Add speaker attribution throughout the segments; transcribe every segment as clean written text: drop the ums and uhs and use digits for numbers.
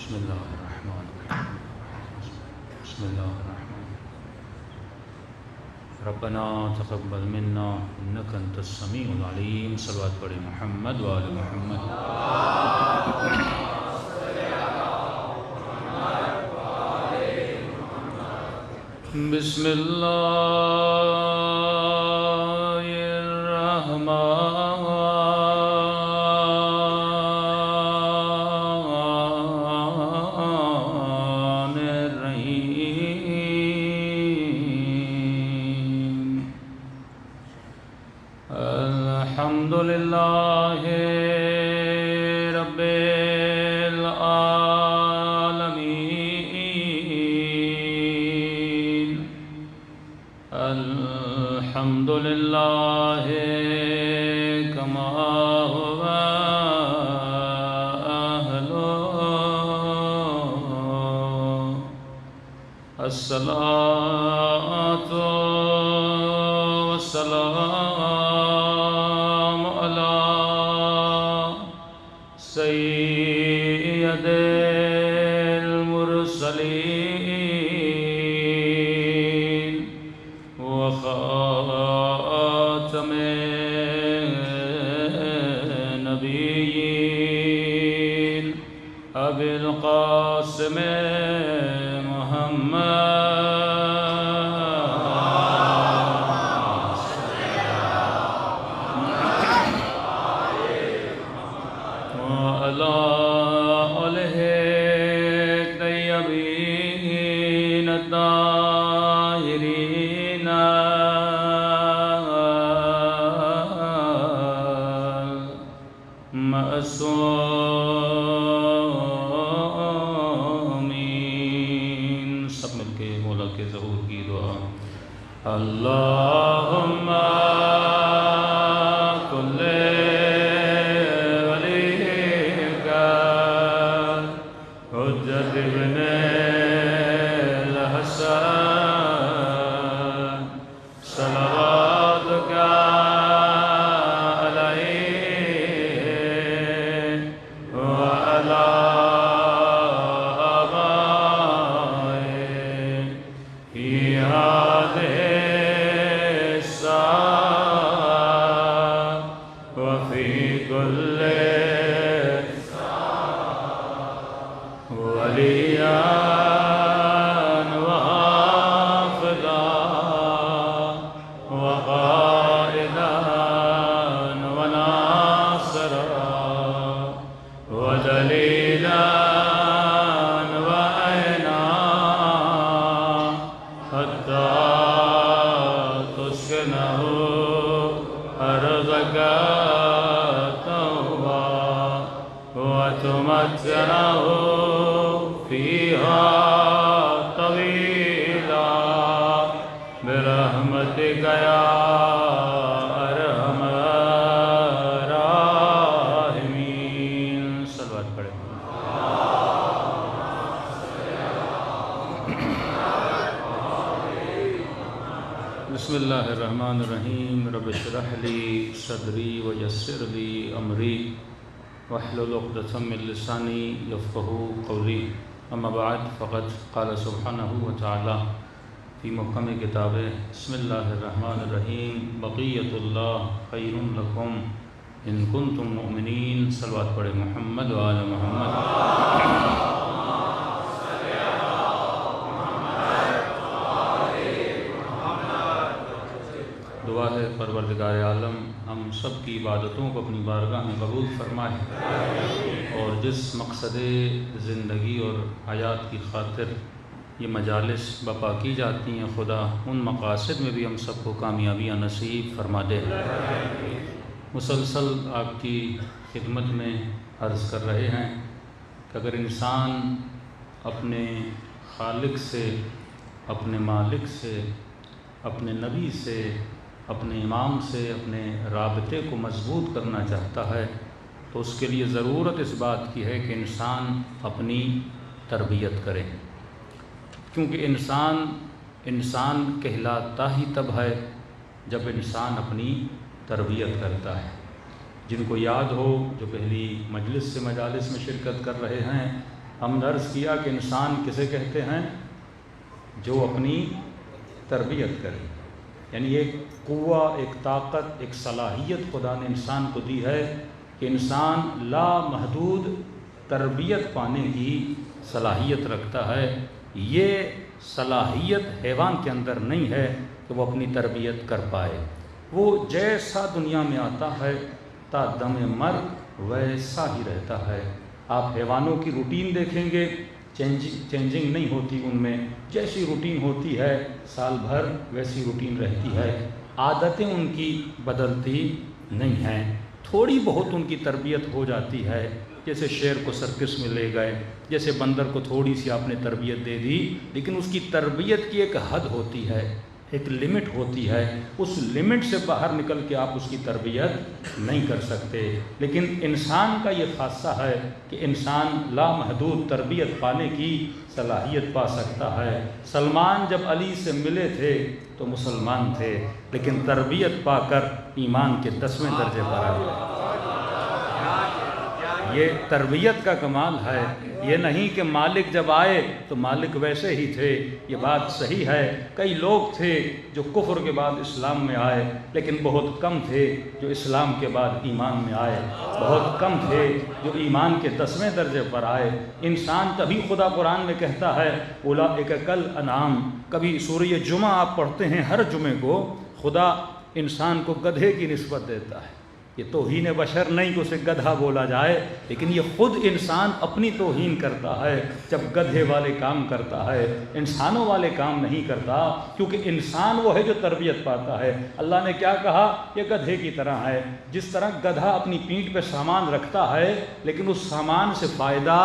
Speaker 1: بسم اللہ الرحمن الرحیم بسم اللہ الرحمن ربنا تقبل منا انک انت السمیع العلیم. صلوات پڑھیں محمد و آل محمد. بسم اللہ الحمد للہ رب العالمین. الحمد للہ کما هو اہلہ. الصلاۃ والسلام علی سید المرسلین وخاتم النبیین ابی القاسم محمد وعلى آله الطيبين الطاهرين المعصومين. سب مل کے مولا کے ظہور کی دعا. اللہم کل حجت ابن الحسن صلواتک علیہ وعلی آبائہ فی هذه الساعة وفي كل وليا وحافظا وقائدا وناصرا ودليلا وعينا حتى تسكنه أرضك طوعا وتمتعه فيها طويلا برحمتك يا أرحم الراحمين. صلوات پڑھیں. بسم اللہ الرحمن الرحیم. رب اشرح لی صدری ویسر لی امری واحلل عقدۃ من لسانی یفقہوا قولی. اما بعد فقد قال سبحانہ وتعالی فی محکم کتابہ. بسم اللہ الرحمن الرحیم. بقیۃ اللہ خیر لکم ان کنتم مؤمنین. صلوات پڑھیں محمد و آل محمد. دعا ہے پروردگار عالم ہم سب کی عبادتوں کو اپنی بارگاہ میں قبول فرمائے اور جس مقصد زندگی اور حیات کی خاطر یہ مجالس بپا کی جاتی ہیں خدا ان مقاصد میں بھی ہم سب کو کامیابیاں نصیب فرما دے. مسلسل آپ کی خدمت میں عرض کر رہے ہیں کہ اگر انسان اپنے خالق سے، اپنے مالک سے، اپنے نبی سے، اپنے امام سے اپنے رابطے کو مضبوط کرنا چاہتا ہے تو اس کے لیے ضرورت اس بات کی ہے کہ انسان اپنی تربیت کرے. کیونکہ انسان کہلاتا ہی تب ہے جب انسان اپنی تربیت کرتا ہے. جن کو یاد ہو جو پہلی مجلس سے مجالس میں شرکت کر رہے ہیں ہم نے عرض کیا کہ انسان کسے کہتے ہیں؟ جو اپنی تربیت کرے، یعنی ایک قوہ، ایک طاقت، ایک صلاحیت خدا نے انسان کو دی ہے کہ انسان لامحدود تربیت پانے کی صلاحیت رکھتا ہے۔ یہ صلاحیت حیوان کے اندر نہیں ہے کہ وہ اپنی تربیت کر پائے۔ وہ جیسا دنیا میں آتا ہے تا دم مرگ ویسا ہی رہتا ہے۔ آپ حیوانوں کی روٹین دیکھیں گے، چینجنگ نہیں ہوتی ان میں، جیسی روٹین ہوتی ہے سال بھر ویسی روٹین رہتی ہے، عادتیں ان کی بدلتی نہیں ہیں۔ تھوڑی بہت ان کی تربیت ہو جاتی ہے، جیسے شیر کو سرکس میں لے گئے، جیسے بندر کو تھوڑی سی آپ نے تربیت دے دی، لیکن اس کی تربیت کی ایک حد ہوتی ہے، ایک لمٹ ہوتی ہے، اس لمٹ سے باہر نکل کے آپ اس کی تربیت نہیں کر سکتے۔ لیکن انسان کا یہ خاصہ ہے کہ انسان لامحدود تربیت پانے کی صلاحیت پا سکتا ہے۔ سلمان جب علی سے ملے تھے تو مسلمان تھے، لیکن تربیت پا کر ایمان کے 10ویں درجے پر آ گئے۔ یہ تربیت کا کمال ہے، یہ نہیں کہ مالک جب آئے تو مالک ویسے ہی تھے۔ یہ بات صحیح ہے، کئی لوگ تھے جو کفر کے بعد اسلام میں آئے، لیکن بہت کم تھے جو اسلام کے بعد ایمان میں آئے، بہت کم تھے جو ایمان کے 10ویں درجے پر آئے۔ انسان تبھی خدا قرآن میں کہتا ہے اولئک کالانعام۔ کبھی سورہ جمعہ آپ پڑھتے ہیں، ہر جمعے کو خدا انسان کو گدھے کی نسبت دیتا ہے۔ یہ توہین بشر نہیں کہ اسے گدھا بولا جائے، لیکن یہ خود انسان اپنی توہین کرتا ہے جب گدھے والے کام کرتا ہے، انسانوں والے کام نہیں کرتا، کیونکہ انسان وہ ہے جو تربیت پاتا ہے۔ اللہ نے کیا کہا؟ یہ گدھے کی طرح ہے۔ جس طرح گدھا اپنی پیٹھ پہ سامان رکھتا ہے لیکن اس سامان سے فائدہ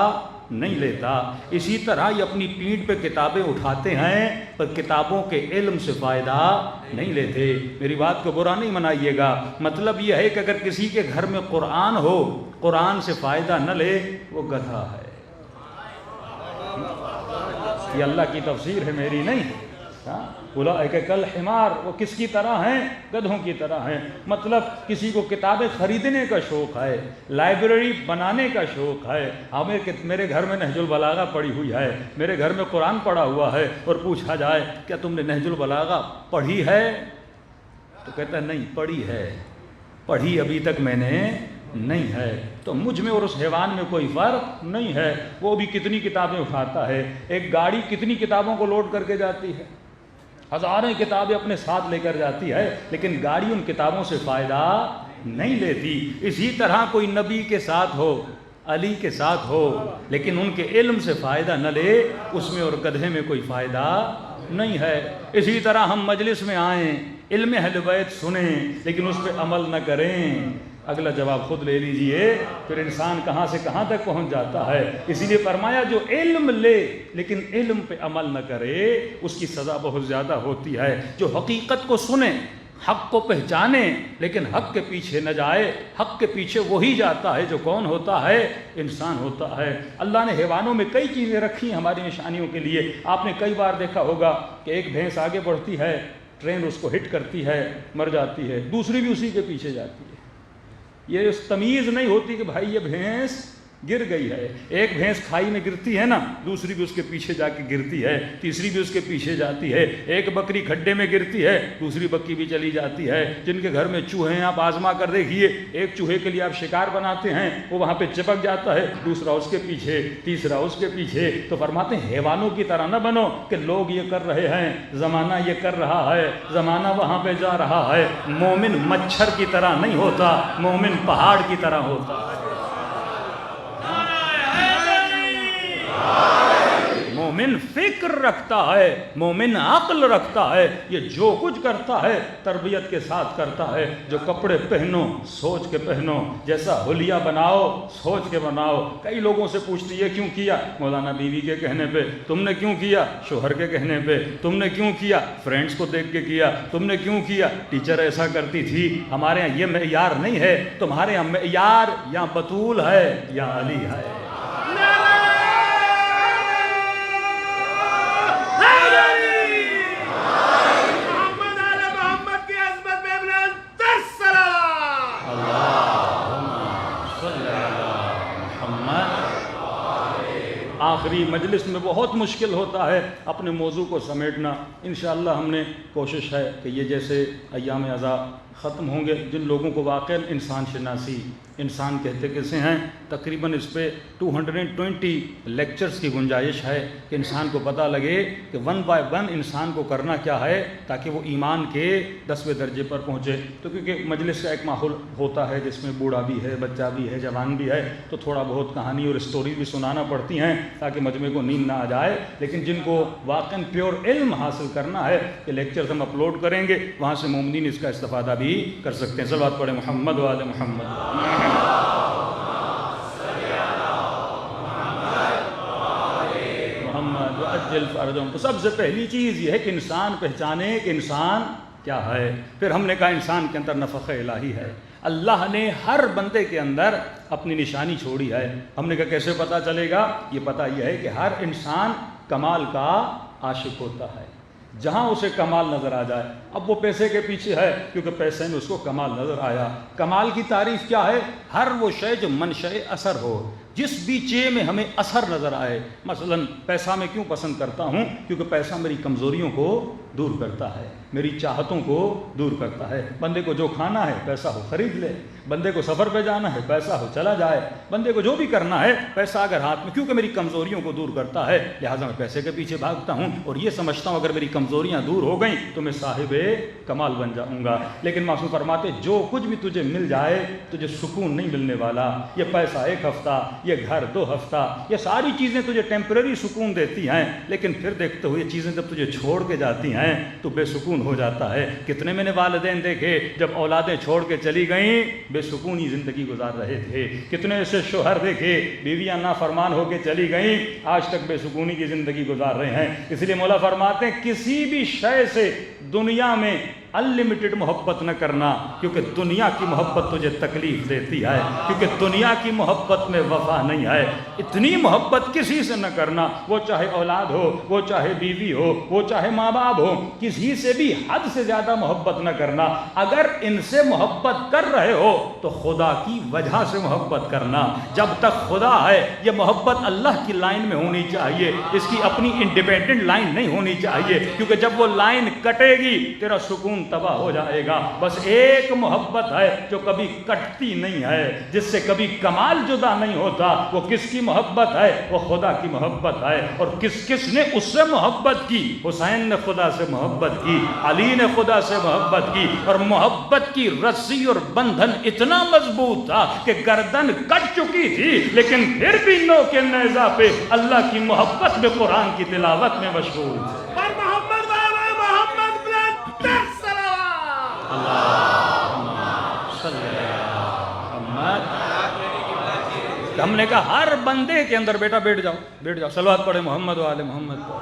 Speaker 1: نہیں لیتا، اسی طرح یہ اپنی پیٹھ پہ کتابیں اٹھاتے ہیں پر کتابوں کے علم سے فائدہ نہیں لیتے۔ میری بات کو برا نہیں منائیے گا، مطلب یہ ہے کہ اگر کسی کے گھر میں قرآن ہو، قرآن سے فائدہ نہ لے، وہ گدھا ہے۔ یہ اللہ کی تفسیر ہے، میری نہیں۔ اولئک کالحمار، وہ کس کی طرح ہیں؟ گدھوں کی طرح ہیں۔ مطلب کسی کو کتابیں خریدنے کا شوق ہے، لائبریری بنانے کا شوق ہے۔ میرے گھر میں نہج البلاغہ پڑھی ہوئی ہے، میرے گھر میں قرآن پڑھا ہوا ہے، اور پوچھا جائے کیا تم نے نہج البلاغہ پڑھی ہے؟ تو کہتا ہے نہیں پڑھی ہے، پڑھی ابھی تک میں نے نہیں ہے۔ تو مجھ میں اور اس حیوان میں کوئی فرق نہیں ہے۔ وہ بھی کتنی کتابیں اٹھاتا ہے، ایک گاڑی کتنی کتابوں کو لوڈ کر کے جاتی ہے، ہزاریں کتابیں اپنے ساتھ لے کر جاتی ہے، لیکن گاڑی ان کتابوں سے فائدہ نہیں لیتی۔ اسی طرح کوئی نبی کے ساتھ ہو، علی کے ساتھ ہو، لیکن ان کے علم سے فائدہ نہ لے، اس میں اور گدھے میں کوئی فائدہ نہیں ہے۔ اسی طرح ہم مجلس میں آئیں، علم اہل بیت سنیں، لیکن اس پہ عمل نہ کریں، اگلا جواب خود لے لیجئے، پھر انسان کہاں سے کہاں تک پہنچ جاتا ہے۔ اسی لیے فرمایا جو علم لے لیکن علم پہ عمل نہ کرے، اس کی سزا بہت زیادہ ہوتی ہے۔ جو حقیقت کو سنے، حق کو پہچانے، لیکن حق کے پیچھے نہ جائے، حق کے پیچھے وہی جاتا ہے جو کون ہوتا ہے؟ انسان ہوتا ہے۔ اللہ نے حیوانوں میں کئی چیزیں رکھی ہماری نشانیوں کے لیے۔ آپ نے کئی بار دیکھا ہوگا کہ ایک بھینس آگے بڑھتی ہے، ٹرین اس کو ہٹ کرتی ہے، مر جاتی ہے، دوسری بھی اسی کے پیچھے جاتی ہے۔ یہ اس تمیز نہیں ہوتی کہ بھائی یہ بھینس گر گئی ہے۔ ایک بھینس کھائی میں گرتی ہے نا، دوسری بھی اس کے پیچھے جا کے گرتی ہے، تیسری بھی اس کے پیچھے جاتی ہے۔ ایک بکری کھڈے میں گرتی ہے، دوسری بکری بھی چلی جاتی ہے۔ جن کے گھر میں چوہے ہیں آپ آزما کر دیکھیے، ایک چوہے کے لیے آپ شکار بناتے ہیں، وہ وہاں پہ چپک جاتا ہے، دوسرا اس کے پیچھے، تیسرا اس کے پیچھے۔ تو فرماتے ہیں حیوانوں کی طرح نہ بنو کہ لوگ یہ کر رہے ہیں، زمانہ یہ کر رہا ہے، زمانہ وہاں پہ جا رہا ہے۔ مومن مچھر کی طرح نہیں ہوتا، مومن پہاڑ کی طرح ہوتا ہے۔ مومن فکر رکھتا ہے، مومن عقل رکھتا ہے، یہ جو کچھ کرتا ہے تربیت کے ساتھ کرتا ہے۔ جو کپڑے پہنو سوچ کے پہنو، جیسا حلیہ بناؤ سوچ کے بناؤ۔ کئی لوگوں سے پوچھتی ہے کیوں کیا؟ مولانا بیوی کے کہنے پہ۔ تم نے کیوں کیا؟ شوہر کے کہنے پہ۔ تم نے کیوں کیا؟ فرینڈز کو دیکھ کے کیا۔ تم نے کیوں کیا؟ ٹیچر ایسا کرتی تھی۔ ہمارے یہاں یہ معیار نہیں ہے، تمہارے یہاں معیار یا بطول ہے یا علی ہے۔ آخری مجلس میں بہت مشکل ہوتا ہے اپنے موضوع کو سمیٹنا۔ انشاءاللہ ہم نے کوشش ہے کہ یہ جیسے ایام عزا ختم ہوں گے، جن لوگوں کو واقعا انسان شناسی، انسان کہتے کسے ہیں، تقریباً اس پہ 220 لیکچرز کی گنجائش ہے کہ انسان کو پتہ لگے کہ 1 بائی 1 انسان کو کرنا کیا ہے تاکہ وہ ایمان کے 10ویں درجے پر پہنچے۔ تو کیونکہ مجلس کا ایک ماحول ہوتا ہے جس میں بوڑھا بھی ہے، بچہ بھی ہے، جوان بھی ہے، تو تھوڑا بہت کہانی اور اسٹوری بھی سنانا پڑتی ہیں تاکہ مجمع کو نیند نہ آ جائے۔ لیکن جن کو واقعاً پیور علم حاصل کرنا ہے، یہ لیکچرز ہم اپلوڈ کریں گے، وہاں سے مومنین اس کا استفادہ بھی کر سکتے ہیں۔ صلوات پڑھیں محمد و آل محمد۔ تو سب سے پہلی چیز یہ ہے کہ انسان پہچانے کہ انسان کیا ہے۔ پھر ہم نے کہا انسان کے اندر نفخ الہی ہے، اللہ نے ہر بندے کے اندر اپنی نشانی چھوڑی ہے۔ ہم نے کہا کیسے پتہ چلے گا؟ یہ پتہ یہ ہے کہ ہر انسان کمال کا عاشق ہوتا ہے، جہاں اسے کمال نظر آ جائے۔ اب وہ پیسے کے پیچھے ہے کیونکہ پیسے میں اس کو کمال نظر آیا۔ کمال کی تعریف کیا ہے؟ ہر وہ شے جو منشأ اثر ہو، جس بھی چیز میں ہمیں اثر نظر آئے۔ مثلا پیسہ میں کیوں پسند کرتا ہوں؟ کیونکہ پیسہ میری کمزوریوں کو دور کرتا ہے، میری چاہتوں کو دور کرتا ہے۔ بندے کو جو کھانا ہے پیسہ ہو خرید لے، بندے کو سفر پہ جانا ہے پیسہ ہو چلا جائے، بندے کو جو بھی کرنا ہے پیسہ اگر ہاتھ میں، کیونکہ میری کمزوریوں کو دور کرتا ہے، لہٰذا میں پیسے کے پیچھے بھاگتا ہوں اور یہ سمجھتا ہوں اگر میری کمزوریاں دور ہو گئیں تو میں صاحب کمال بن جاؤں گا۔ لیکن معصوم فرماتے جو کچھ بھی تجھے مل جائے تجھے سکون نہیں ملنے والا۔ یہ پیسہ 1 ہفتہ، یہ گھر 2 ہفتہ، یہ ساری چیزیں تجھے ٹیمپریری سکون دیتی ہیں، لیکن پھر دیکھتے ہوئے چیزیں جب تجھے چھوڑ کے جاتی ہیں تو بے سکون ہو جاتا ہے۔ کتنے میں نے والدین دیکھے جب اولادیں چھوڑ کے چلی گئیں بے سکونی زندگی گزار رہے تھے، کتنے ایسے شوہر دیکھے بیویاں نافرمان ہو کے چلی گئیں آج تک بے سکونی کی زندگی گزار رہے ہیں۔ اس لیے مولا فرماتے ہیں کسی بھی شے سے دنیا میں انلمیٹڈ محبت نہ کرنا، کیونکہ دنیا کی محبت تجھے تکلیف دیتی ہے، کیونکہ دنیا کی محبت میں وفا نہیں ہے۔ اتنی محبت کسی سے نہ کرنا، وہ چاہے اولاد ہو، وہ چاہے بیوی ہو، وہ چاہے ماں باپ ہو، کسی سے بھی حد سے زیادہ محبت نہ کرنا۔ اگر ان سے محبت کر رہے ہو تو خدا کی وجہ سے محبت کرنا۔ جب تک خدا ہے یہ محبت اللہ کی لائن میں ہونی چاہیے، اس کی اپنی انڈیپینڈنٹ لائن نہیں ہونی چاہیے، کیونکہ جب وہ لائن کٹے گی تیرا سکون تباہ ہو جائے گا۔ بس ایک محبت ہے جو کبھی کٹتی نہیں ہے، جس سے کبھی کمال جدا نہیں ہوتا۔ وہ کس کی محبت ہے؟ وہ خدا کی محبت ہے۔ اور کس نے اس سے محبت کی؟ حسین نے خدا سے محبت کی، علی نے خدا سے محبت کی، اور محبت کی رسی اور بندھن اتنا مضبوط تھا کہ گردن کٹ چکی تھی لیکن پھر بھی نو کے نیزہ پہ اللہ کی محبت میں قرآن کی تلاوت میں مشغول تھے۔ ہم نے کہا ہر بندے کے اندر، بیٹا بیٹھ جاؤ، صلوات پڑھے محمد و آل محمد کو۔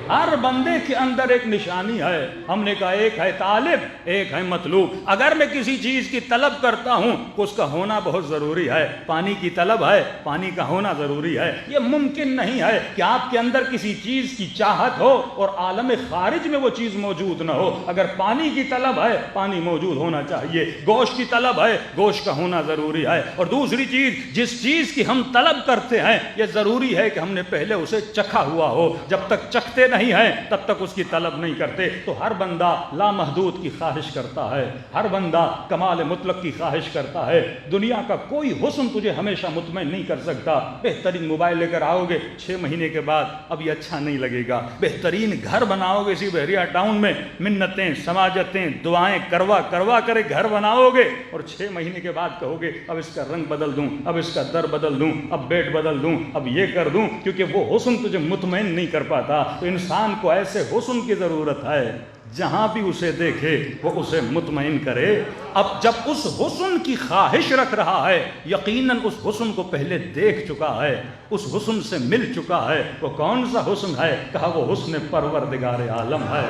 Speaker 1: ہر بندے کے اندر ایک نشانی ہے۔ ہم نے کہا ایک ہے طالب، ایک ہے مطلوب۔ اگر میں کسی چیز کی طلب کرتا ہوں تو اس کا ہونا بہت ضروری ہے۔ پانی کی طلب ہے، پانی کا ہونا ضروری ہے۔ یہ ممکن نہیں ہے کہ آپ کے اندر کسی چیز کی چاہت ہو اور عالم خارج میں وہ چیز موجود نہ ہو۔ اگر پانی کی طلب ہے پانی موجود ہونا چاہیے، گوشت کی طلب ہے گوشت کا ہونا ضروری ہے۔ اور دوسری چیز، جس چیز کی ہم طلب کرتے ہیں یہ ضروری ہے کہ ہم نے پہلے اسے چکھا ہوا ہو۔ جب تک چکھتے نہیں ہیں تب تک اس کی طلب نہیں کرتے۔ تو ہر بندہ لامحدود کی خواہش کرتا ہے، ہر بندہ کمال مطلق کی خواہش کرتا ہے۔ دنیا کا کوئی حسن تجھے ہمیشہ مطمئن نہیں کر سکتا۔ بہترین موبائل لے کر آؤ گے 6 مہینے کے بعد اب یہ اچھا نہیں لگے گا۔ بہترین گھر بناؤ گے اسی بحریہ ٹاؤن میں، منتیں سماجتیں دعائیں کروا کر گھر بناؤ گے اور 6 مہینے کے بعد کہو گے اب اس کا رنگ بدل دوں، اب اس کا در بدل دوں، اب بیڈ بدل دوں، اب یہ کر دوں، کیونکہ وہ حسن تجھے مطمئن نہیں کر پاتا۔ تو انسان کو ایسے حسن کی ضرورت ہے جہاں بھی اسے دیکھے وہ اسے مطمئن کرے۔ اب جب اس حسن کی خواہش رکھ رہا ہے یقیناً اس حسن کو پہلے دیکھ چکا ہے، اس حسن سے مل چکا ہے۔ وہ کون سا حسن ہے؟ کہا وہ حسن پروردگار عالم ہے،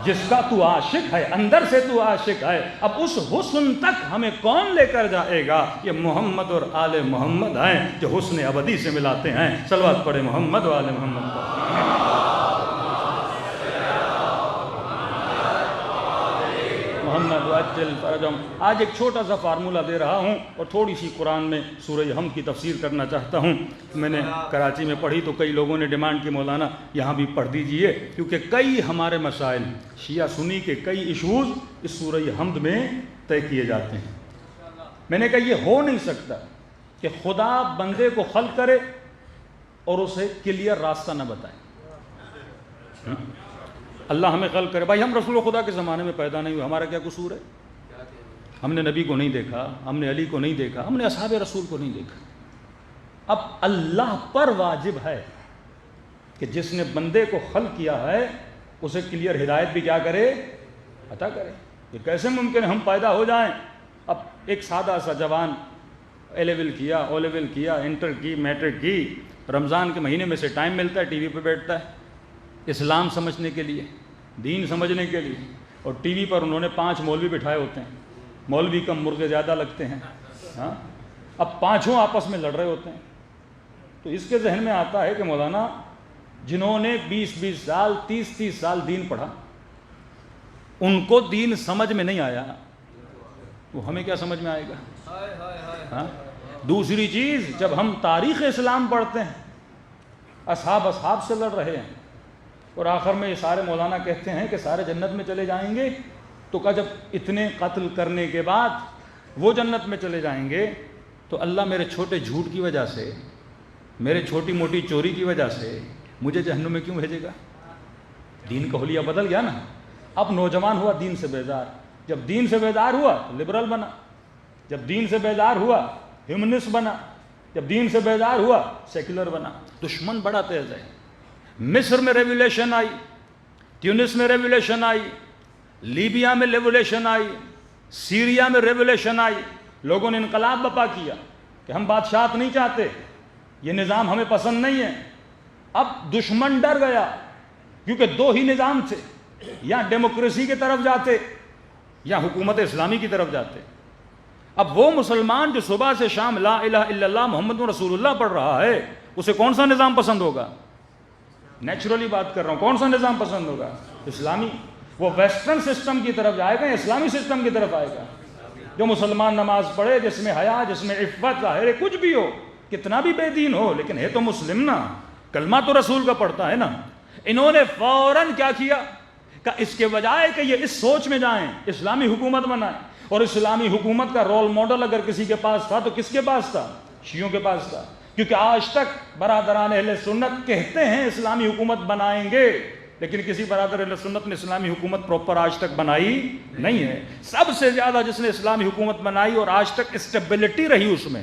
Speaker 1: جس کا تو عاشق ہے، اندر سے تو عاشق ہے۔ اب اس حسن تک ہمیں کون لے کر جائے گا؟ یہ محمد اور آل محمد ہیں جو حسن ابدی سے ملاتے ہیں۔ صلوات پڑھے محمد و آل محمد کو۔ محمد وعجل فرجهم۔ آج ایک چھوٹا سا فارمولہ دے رہا ہوں اور تھوڑی سی قرآن میں سورہ حمد کی تفسیر کرنا چاہتا ہوں۔ میں نے کراچی میں پڑھی تو کئی لوگوں نے ڈیمانڈ کی مولانا یہاں بھی پڑھ دیجئے، کیونکہ کئی ہمارے مسائل شیعہ سنی کے کئی ایشوز اس سورہ حمد میں طے کیے جاتے ہیں۔ میں نے کہا یہ ہو نہیں سکتا کہ خدا بندے کو خلق کرے اور اسے کلیئر راستہ نہ بتائے۔ اللہ ہمیں خلق کرے، بھائی ہم رسول خدا کے زمانے میں پیدا نہیں ہوئے، ہمارا کیا قصور ہے؟ ہم نے نبی کو نہیں دیکھا، ہم نے علی کو نہیں دیکھا، ہم نے اصحاب رسول کو نہیں دیکھا۔ اب اللہ پر واجب ہے کہ جس نے بندے کو خلق کیا ہے اسے کلیئر ہدایت بھی کیا کرے، عطا کرے۔ یہ کیسے ممکن ہے ہم پیدا ہو جائیں؟ اب ایک سادہ سا جوان اے لیول کیا، او لیول کیا، انٹر کی، میٹرک کی، رمضان کے مہینے میں سے ٹائم ملتا ہے، ٹی وی پہ بیٹھتا ہے اسلام سمجھنے کے لیے، دین سمجھنے کے لیے، اور ٹی وی پر انہوں نے 5 مولوی بٹھائے ہوتے ہیں، مولوی کم مرغے زیادہ لگتے ہیں، ہاں اب پانچوں آپس میں لڑ رہے ہوتے ہیں۔ تو اس کے ذہن میں آتا ہے کہ مولانا جنہوں نے 20 سال 30 سال دین پڑھا، ان کو دین سمجھ میں نہیں آیا، وہ ہمیں کیا سمجھ میں آئے گا؟ ہاں؟ دوسری چیز، جب ہم تاریخ اسلام پڑھتے ہیں، اصحاب سے لڑ رہے ہیں، اور آخر میں یہ سارے مولانا کہتے ہیں کہ سارے جنت میں چلے جائیں گے، تو کہا جب اتنے قتل کرنے کے بعد وہ جنت میں چلے جائیں گے تو اللہ میرے چھوٹے جھوٹ کی وجہ سے، میرے چھوٹی موٹی چوری کی وجہ سے مجھے جہنم میں کیوں بھیجے گا؟ دین کا حلیہ بدل گیا نا۔ اب نوجوان ہوا دین سے بیزار، جب دین سے بیزار ہوا تو لبرل بنا، جب دین سے بیزار ہوا ہیومنسٹ بنا، جب دین سے بیزار ہوا سیکولر بنا۔ دشمن بڑا تیز ہے۔ مصر میں ریولیوشن آئی، تیونس میں ریولیوشن آئی، لیبیا میں ریولیوشن آئی، سیریا میں ریولیوشن آئی، لوگوں نے انقلاب برپا کیا کہ ہم بادشاہت نہیں چاہتے، یہ نظام ہمیں پسند نہیں ہے۔ اب دشمن ڈر گیا، کیونکہ 2 ہی نظام تھے، یا ڈیموکریسی کی طرف جاتے یا حکومت اسلامی کی طرف جاتے۔ اب وہ مسلمان جو صبح سے شام لا الہ الا اللہ محمد رسول اللہ پڑھ رہا ہے، اسے کون سا نظام پسند ہوگا؟ نیچرلی بات کر رہا ہوں، کون سا نظام پسند ہوگا؟ اسلامی۔ وہ ویسٹرن سسٹم کی طرف جائے گا یا اسلامی سسٹم کی طرف آئے گا؟ جو مسلمان نماز پڑھے، جس میں حیا، جس میں عفت ظاہر ہے، کچھ بھی ہو، کتنا بھی بے دین ہو، لیکن ہے تو مسلم نا، کلمہ تو رسول کا پڑھتا ہے نا۔ انہوں نے فوراً کیا کیا کہ اس کے بجائے کہ یہ اس سوچ میں جائیں اسلامی حکومت بنائیں، اور اسلامی حکومت کا رول ماڈل اگر کسی کے پاس تھا تو کس کے پاس تھا؟ شیعوں کے پاس تھا، کیونکہ آج تک برادران اہل سنت کہتے ہیں اسلامی حکومت بنائیں گے، لیکن کسی برادر اہل سنت نے اسلامی حکومت پراپر آج تک بنائی نہیں ہے۔ سب سے زیادہ جس نے اسلامی حکومت بنائی اور آج تک اسٹیبلٹی رہی اس میں،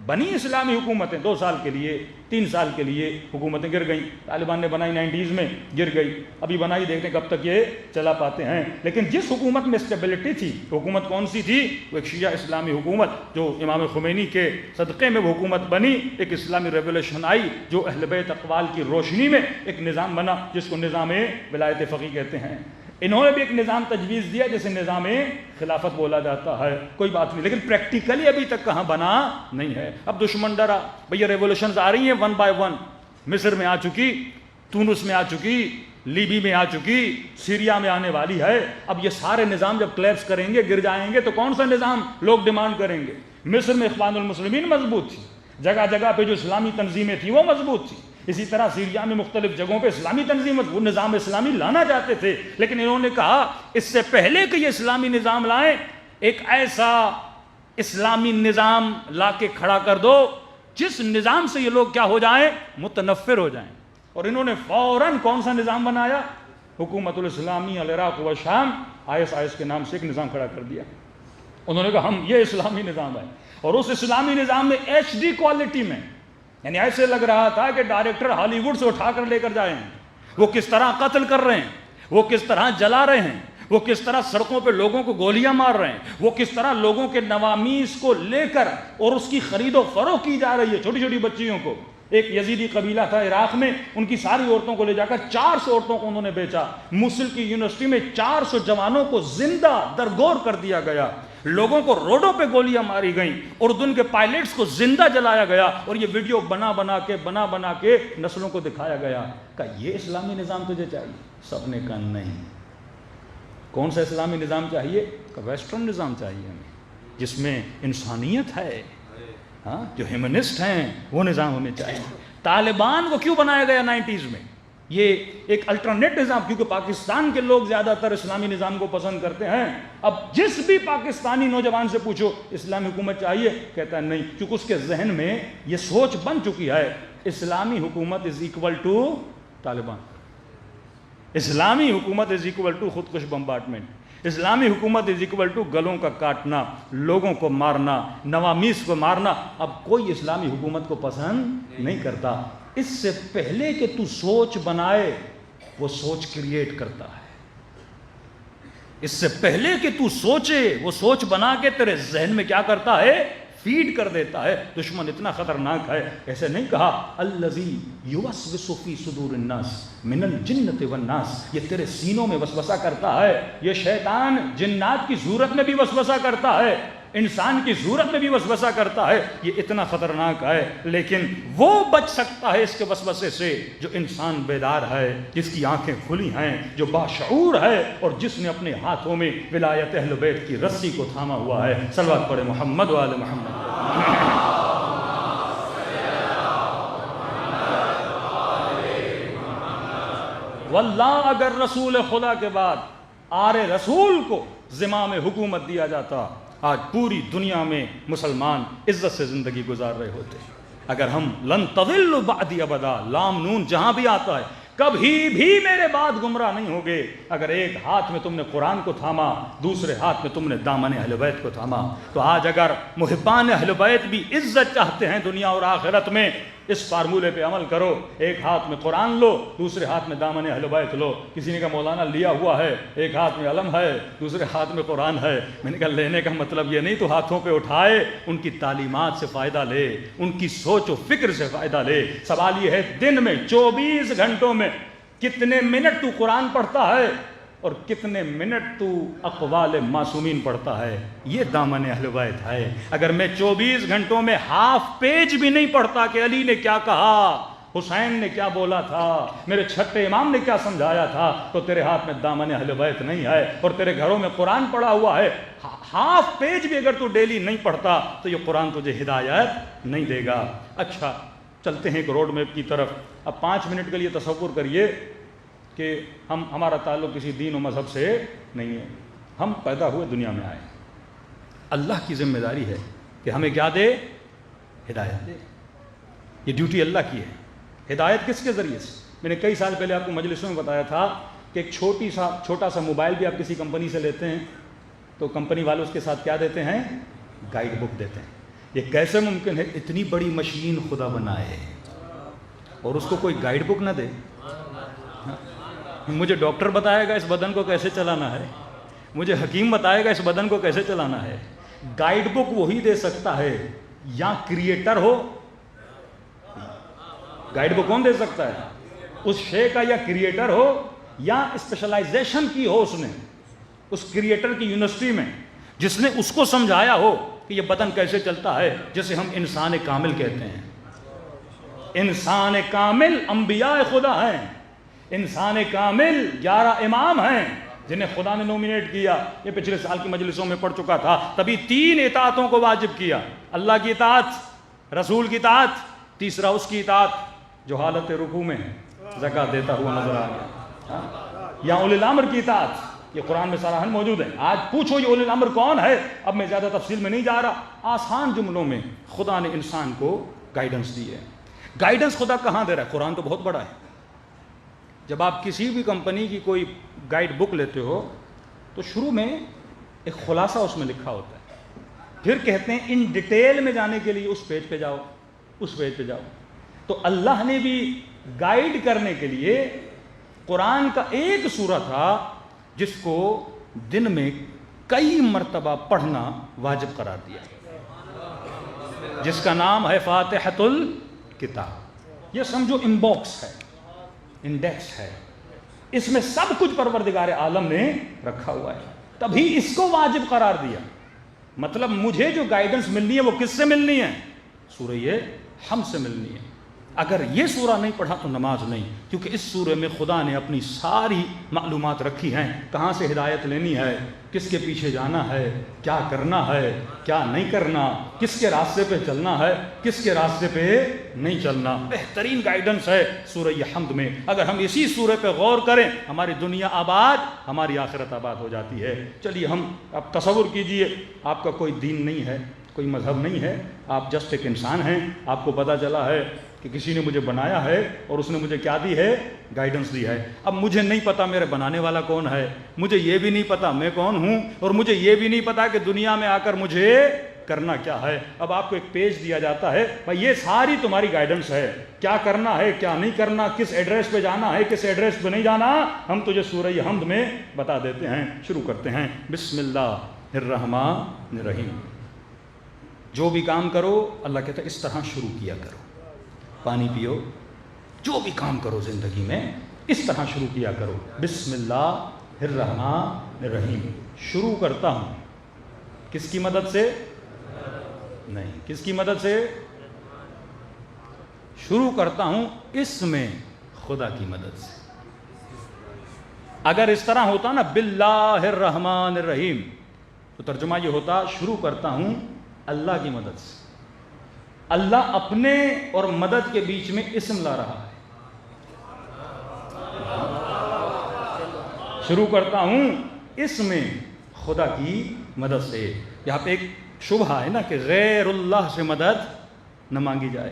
Speaker 1: بنی اسلامی حکومتیں 2 سال کے لیے 3 سال کے لیے حکومتیں گر گئیں، طالبان نے بنائی 90s میں گر گئی، ابھی بنائی، دیکھتے ہیں کب تک یہ چلا پاتے ہیں۔ لیکن جس حکومت میں اسٹیبلٹی تھی، حکومت کون سی تھی؟ وہ ایک شیعہ اسلامی حکومت، جو امام خمینی کے صدقے میں وہ حکومت بنی، ایک اسلامی ریولیوشن آئی جو اہل بیت اقوال کی روشنی میں ایک نظام بنا جس کو نظام ولایت فقیہ کہتے ہیں۔ انہوں نے بھی ایک نظام تجویز دیا جسے نظام خلافت بولا جاتا ہے، کوئی بات نہیں، لیکن پریکٹیکلی ابھی تک کہاں بنا نہیں ہے۔ اب دشمن ڈرا، بھئی ریولیوشنز آ رہی ہیں 1 by 1، مصر میں آ چکی، تونس میں آ چکی، لیبی میں آ چکی، سیریا میں آنے والی ہے۔ اب یہ سارے نظام جب کلیپس کریں گے، گر جائیں گے، تو کون سا نظام لوگ ڈیمانڈ کریں گے؟ مصر میں اخوان المسلمین مضبوط تھی، جگہ جگہ پہ جو اسلامی تنظیمیں تھیں وہ مضبوط تھی، اسی طرح سیریا میں مختلف جگہوں پہ اسلامی تنظیمیں، وہ نظام اسلامی لانا چاہتے تھے، لیکن انہوں نے کہا اس سے پہلے کہ یہ اسلامی نظام لائیں، ایک ایسا اسلامی نظام لا کے کھڑا کر دو جس نظام سے یہ لوگ کیا ہو جائیں؟ متنفر ہو جائیں۔ اور انہوں نے فوراً کون سا نظام بنایا؟ حکومت الاسلامی العراق و شام، IS کے نام سے ایک نظام کھڑا کر دیا۔ انہوں نے کہا ہم یہ اسلامی نظام ہے، اور اس اسلامی نظام میں HD کوالٹی میں، یعنی ایسے لگ رہا تھا کہ ڈائریکٹر ہالی ووڈ سے اٹھا کر لے کر جائیں، وہ کس طرح قتل کر رہے ہیں، وہ کس طرح جلا رہے ہیں، وہ کس طرح سڑکوں پہ لوگوں کو گولیاں مار رہے ہیں، وہ کس طرح لوگوں کے نوامیس کو لے کر اور اس کی خرید و فروخت کی جا رہی ہے، چھوٹی چھوٹی بچیوں کو۔ ایک یزیدی قبیلہ تھا عراق میں، ان کی ساری عورتوں کو لے جا کر 400 عورتوں کو انہوں نے بیچا۔ موصل کی یونیورسٹی میں 400 جوانوں کو زندہ درگور کر دیا گیا، لوگوں کو روڈوں پہ گولیاں ماری گئیں، اردن کے پائلٹس کو زندہ جلایا گیا، اور یہ ویڈیو بنا بنا کے نسلوں کو دکھایا گیا کہ یہ اسلامی نظام تجھے چاہیے؟ سب نے کہا نہیں،
Speaker 2: کون سا اسلامی نظام چاہیے؟ کہ ویسٹرن نظام چاہیے ہمیں، جس میں انسانیت ہے، ہاں، جو ہیومنسٹ ہیں وہ نظام ہمیں چاہیے۔ طالبان کو کیوں بنایا گیا 90s میں؟ یہ ایک الٹرنیٹ نظام، کیونکہ پاکستان کے لوگ زیادہ تر اسلامی نظام کو پسند کرتے ہیں۔ اب جس بھی پاکستانی نوجوان سے پوچھو اسلامی حکومت چاہیے، کہتا ہے نہیں، کیونکہ اس کے ذہن میں یہ سوچ بن چکی ہے اسلامی حکومت از ایکول ٹو طالبان، اسلامی حکومت از ایکول ٹو خودکش بمبارڈمنٹ، اسلامی حکومت از ایکول ٹو گلوں کا کاٹنا، لوگوں کو مارنا، نوامیس کو مارنا۔ اب کوئی اسلامی حکومت کو پسند نہیں کرتا۔ اس سے پہلے کہ تو سوچ بنائے وہ سوچ کریٹ کرتا ہے، اس سے پہلے کہ تو سوچے وہ سوچ بنا کے تیرے ذہن میں کیا کرتا ہے؟ فیڈ کر دیتا ہے۔ دشمن اتنا خطرناک ہے، ایسے نہیں کہا الذی یوسوس فی صدور الناس من الجنۃ والناس، یہ تیرے سینوں میں وسوسہ کرتا ہے۔ یہ شیطان جنات کی صورت میں بھی وسوسہ کرتا ہے، انسان کی صورت میں بھی وسوسہ کرتا ہے، یہ اتنا خطرناک ہے، لیکن وہ بچ سکتا ہے اس کے وسوسے سے جو انسان بیدار ہے، جس کی آنکھیں کھلی ہیں، جو باشعور ہے، اور جس نے اپنے ہاتھوں میں ولایت اہل بیت کی رسی کو تھاما ہوا ہے۔ صلوات پڑھے محمد و آل محمد۔ واللہ اگر رسول خدا کے بعد آر رسول کو زمام حکومت دیا جاتا، آج پوری دنیا میں مسلمان عزت سے زندگی گزار رہے ہوتے۔ اگر ہم لن تضلوا بعدی ابدا، لام نون جہاں بھی آتا ہے، کبھی بھی میرے بعد گمراہ نہیں ہوگے۔ اگر ایک ہاتھ میں تم نے قرآن کو تھاما، دوسرے ہاتھ میں تم نے دامن اہل بیت کو تھاما، تو آج اگر محبان اہل بیت بھی عزت چاہتے ہیں دنیا اور آخرت میں، اس فارمولے پہ عمل کرو، ایک ہاتھ میں قرآن لو، دوسرے ہاتھ میں دامن اہل بیت لو۔ کسی نے کہا مولانا لیا ہوا ہے، ایک ہاتھ میں علم ہے، دوسرے ہاتھ میں قرآن ہے۔ میں نے کہا لینے کا مطلب یہ نہیں تو ہاتھوں پہ اٹھائے، ان کی تعلیمات سے فائدہ لے، ان کی سوچ و فکر سے فائدہ لے۔ سوال یہ ہے دن میں 24 گھنٹوں میں کتنے منٹ تو قرآن پڑھتا ہے اور کتنے منٹ تو اقوال معصومین پڑھتا ہے؟ یہ دامن اہل بیت ہے۔ اگر میں 24 گھنٹوں میں ہاف پیج بھی نہیں پڑھتا کہ علی نے کیا کہا، حسین نے کیا بولا تھا، میرے چھٹے امام نے کیا سمجھایا تھا، تو تیرے ہاتھ میں دامن اہل بیت نہیں ہے، اور تیرے گھروں میں قرآن پڑھا ہوا ہے۔ ہاف پیج بھی اگر تو ڈیلی نہیں پڑھتا تو یہ قرآن تجھے ہدایت نہیں دے گا۔ اچھا چلتے ہیں ایک روڈ میپ کی طرف۔ اب 5 منٹ کے لیے تصور کریے کہ ہمارا تعلق کسی دین و مذہب سے نہیں ہے، ہم پیدا ہوئے دنیا میں آئے، اللہ کی ذمہ داری ہے کہ ہمیں کیا دے؟ ہدایت دے۔ یہ ڈیوٹی اللہ کی ہے۔ ہدایت کس کے ذریعے سے؟ میں نے کئی سال پہلے آپ کو مجلسوں میں بتایا تھا کہ ایک چھوٹا سا موبائل بھی آپ کسی کمپنی سے لیتے ہیں تو کمپنی والے اس کے ساتھ کیا دیتے ہیں؟ گائیڈ بک دیتے ہیں۔ یہ کیسے ممکن ہے اتنی بڑی مشین خدا بنائے اور اس کو کوئی گائیڈ بک نہ دے؟ مجھے ڈاکٹر بتائے گا اس بدن کو کیسے چلانا ہے، مجھے حکیم بتائے گا اس بدن کو کیسے چلانا ہے۔ گائیڈ بک وہی دے سکتا ہے یا کریٹر ہو، گائیڈ بک کون دے سکتا ہے؟ اس شے کا یا کریٹر ہو یا اسپیشلائزیشن کی ہو اس نے، اس کریٹر کی یونیورسٹی میں جس نے اس کو سمجھایا ہو کہ یہ بدن کیسے چلتا ہے، جسے ہم انسان کامل کہتے ہیں۔ انسان کامل انبیاء خدا ہیں، انسان کامل 11 امام ہیں جنہیں خدا نے نومینیٹ کیا۔ یہ پچھلے سال کی مجلسوں میں پڑھ چکا تھا۔ تبھی 3 اطاعتوں کو واجب کیا، اللہ کی اطاعت، رسول کی اطاعت، تیسرا اس کی اطاعت جو حالت رکوع میں ہے، زکوٰۃ دیتا ہوا نظر آ گیا، یا اولی الامر کی اطاعت، یہ قرآن میں صراحاً موجود ہے۔ آج پوچھو یہ اولی الامر کون ہے، اب میں زیادہ تفصیل میں نہیں جا رہا، آسان جملوں میں خدا نے انسان کو گائیڈنس دی ہے۔ گائیڈنس خدا کہاں دے رہا ہے؟ قرآن تو بہت بڑا ہے۔ جب آپ کسی بھی کمپنی کی کوئی گائیڈ بک لیتے ہو تو شروع میں ایک خلاصہ اس میں لکھا ہوتا ہے، پھر کہتے ہیں ان ڈیٹیل میں جانے کے لیے اس پیج پہ جاؤ، اس پیج پہ جاؤ۔ تو اللہ نے بھی گائیڈ کرنے کے لیے قرآن کا ایک سورہ تھا جس کو دن میں کئی مرتبہ پڑھنا واجب قرار دیا، جس کا نام ہے فاتحۃ الکتاب۔ یہ سمجھو انباکس ہے، انڈیکس ہے، اس میں سب کچھ پروردگار عالم نے رکھا ہوا ہے، تبھی اس کو واجب قرار دیا۔ مطلب مجھے جو گائیڈنس ملنی ہے وہ کس سے ملنی ہے؟ سورہ حمد سے ملنی ہے۔ اگر یہ سورہ نہیں پڑھا تو نماز نہیں، کیونکہ اس سورہ میں خدا نے اپنی ساری معلومات رکھی ہیں، کہاں سے ہدایت لینی ہے، کس کے پیچھے جانا ہے، کیا کرنا ہے، کیا نہیں کرنا، کس کے راستے پہ چلنا ہے، کس کے راستے پہ نہیں چلنا۔ بہترین گائیڈنس ہے سورہ حمد میں۔ اگر ہم اسی سورہ پہ غور کریں، ہماری دنیا آباد، ہماری آخرت آباد ہو جاتی ہے۔ چلیے ہم اب تصور کیجئے، آپ کا کوئی دین نہیں ہے، کوئی مذہب نہیں ہے، آپ جسٹ ایک انسان ہیں، آپ کو پتہ چلا ہے کہ کسی نے مجھے بنایا ہے اور اس نے مجھے کیا دی ہے، گائیڈنس دی ہے۔ اب مجھے نہیں پتا میرے بنانے والا کون ہے، مجھے یہ بھی نہیں پتا میں کون ہوں، اور مجھے یہ بھی نہیں پتا کہ دنیا میں آ کر مجھے کرنا کیا ہے۔ اب آپ کو ایک پیج دیا جاتا ہے، بھائی یہ ساری تمہاری گائیڈنس ہے، کیا کرنا ہے، کیا نہیں کرنا، کس ایڈریس پہ جانا ہے، کس ایڈریس پہ نہیں جانا، ہم تجھے سورہ حمد میں بتا دیتے ہیں۔ شروع کرتے ہیں، بسم اللہ الرحمن الرحیم۔ جو بھی کام کرو، اللہ کہتا ہے اس طرح شروع کیا کرو۔ پانی پیو، جو بھی کام کرو زندگی میں اس طرح شروع کیا کرو۔ بسم اللہ الرحمن الرحیم۔ شروع کرتا ہوں کس کی مدد سے؟ نہیں، کس کی مدد سے؟ شروع کرتا ہوں اس میں خدا کی مدد سے۔ اگر اس طرح ہوتا نا باللہ الرحمن الرحیم، تو ترجمہ یہ ہوتا شروع کرتا ہوں اللہ کی مدد سے۔ اللہ اپنے اور مدد کے بیچ میں اسم لا رہا ہے۔ شروع کرتا ہوں اس میں خدا کی مدد سے۔ یہاں پہ ایک شبہ ہے نا کہ غیر اللہ سے مدد نہ مانگی جائے۔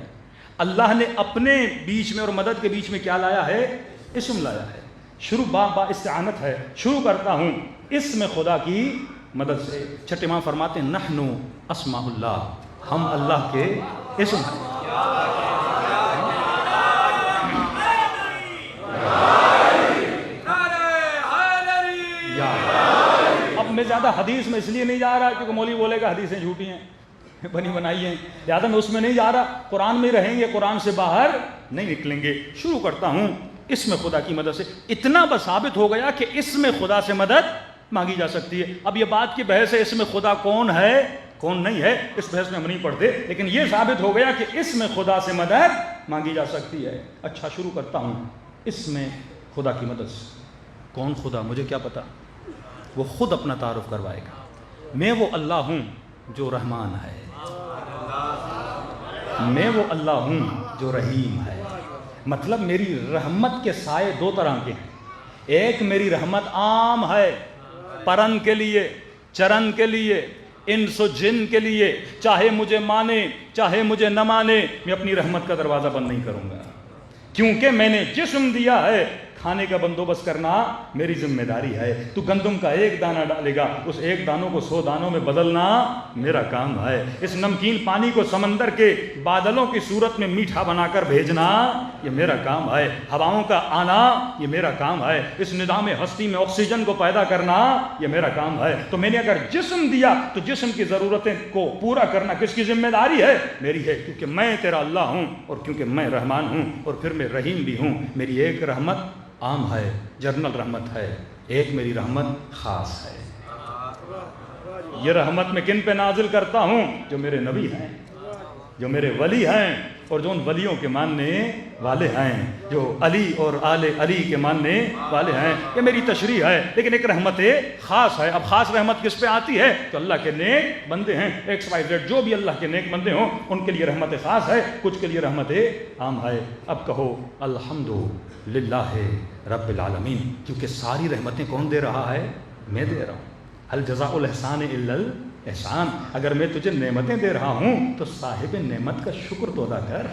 Speaker 2: اللہ نے اپنے بیچ میں اور مدد کے بیچ میں کیا لایا ہے؟ اسم لایا ہے۔ شروع با استعانت ہے، شروع کرتا ہوں اس میں خدا کی مدد سے۔ چھٹے امام فرماتے ہیں نحنو اسماء اللہ، ہم اللہ کے اسم ہیں۔ اب میں زیادہ حدیث میں اس لیے نہیں جا رہا کیونکہ مولوی بولے گا حدیثیں جھوٹی ہیں، بنی بنائی ہیں، لہٰذا میں اس میں نہیں جا رہا۔ قرآن میں رہیں گے، قرآن سے باہر نہیں نکلیں گے۔ شروع کرتا ہوں اس میں خدا کی مدد سے۔ اتنا بس ثابت ہو گیا کہ اس میں خدا سے مدد مانگی جا سکتی ہے۔ اب یہ بات کی بحث ہے اس میں خدا کون ہے کون نہیں ہے، اس بحث میں ہم نہیں پڑھتے، لیکن یہ ثابت ہو گیا کہ اس میں خدا سے مدد مانگی جا سکتی ہے۔ اچھا، شروع کرتا ہوں اس میں خدا کی مدد سے۔ کون خدا؟ مجھے کیا پتا، وہ خود اپنا تعارف کروائے گا۔ میں وہ اللہ ہوں جو رحمان ہے، میں وہ اللہ ہوں جو رحیم ہے۔ مطلب میری رحمت کے سائے دو طرح کے ہیں۔ ایک میری رحمت عام ہے، پرن کے لیے، چرن کے لیے، انس و جن کے لیے، چاہے مجھے مانے چاہے مجھے نہ مانے، میں اپنی رحمت کا دروازہ بند نہیں کروں گا، کیونکہ میں نے جسم دیا ہے۔ کھانے کا بندوبست کرنا میری ذمہ داری ہے۔ تو گندم کا ایک دانہ ڈالے گا، اس ایک دانوں کو 100 دانوں میں بدلنا میرا کام ہے۔ اس نمکین پانی کو سمندر کے بادلوں کی صورت میں میٹھا بنا کر بھیجنا یہ میرا کام ہے۔ ہواؤں کا آنا یہ میرا کام ہے۔ اس نظام ہستی میں آکسیجن کو پیدا کرنا یہ میرا کام ہے۔ تو میں نے اگر جسم دیا تو جسم کی ضرورتیں کو پورا کرنا کس کی ذمہ داری ہے؟ میری ہے، کیونکہ میں تیرا اللہ ہوں اور کیونکہ میں رحمان ہوں اور پھر میں رحیم بھی ہوں۔ میری ایک رحمت عام ہے، جنرل رحمت ہے، ایک میری رحمت خاص ہے۔ یہ رحمت میں کن پہ نازل کرتا ہوں؟ جو میرے نبی ہیں، جو میرے ولی ہیں اور جو ان ولیوں کے ماننے والے ہیں، جو علی اور آل علی کے ماننے والے ہیں۔ یہ میری تشریح ہے، لیکن ایک رحمت خاص ہے۔ اب خاص رحمت کس پہ آتی ہے؟ تو اللہ کے نیک بندے ہیں، XYZ جو بھی اللہ کے نیک بندے ہوں ان کے لیے رحمت خاص ہے، کچھ کے لیے رحمت عام ہے۔ اب کہو الحمدللہ رب العالمین، کیونکہ ساری رحمتیں کون دے رہا ہے؟ میں دے رہا ہوں۔ هل جزاء الاحسان الا الاحسان۔ اگر میں تجھے نعمتیں دے رہا ہوں تو صاحب نعمت کا شکر تو ادا کر۔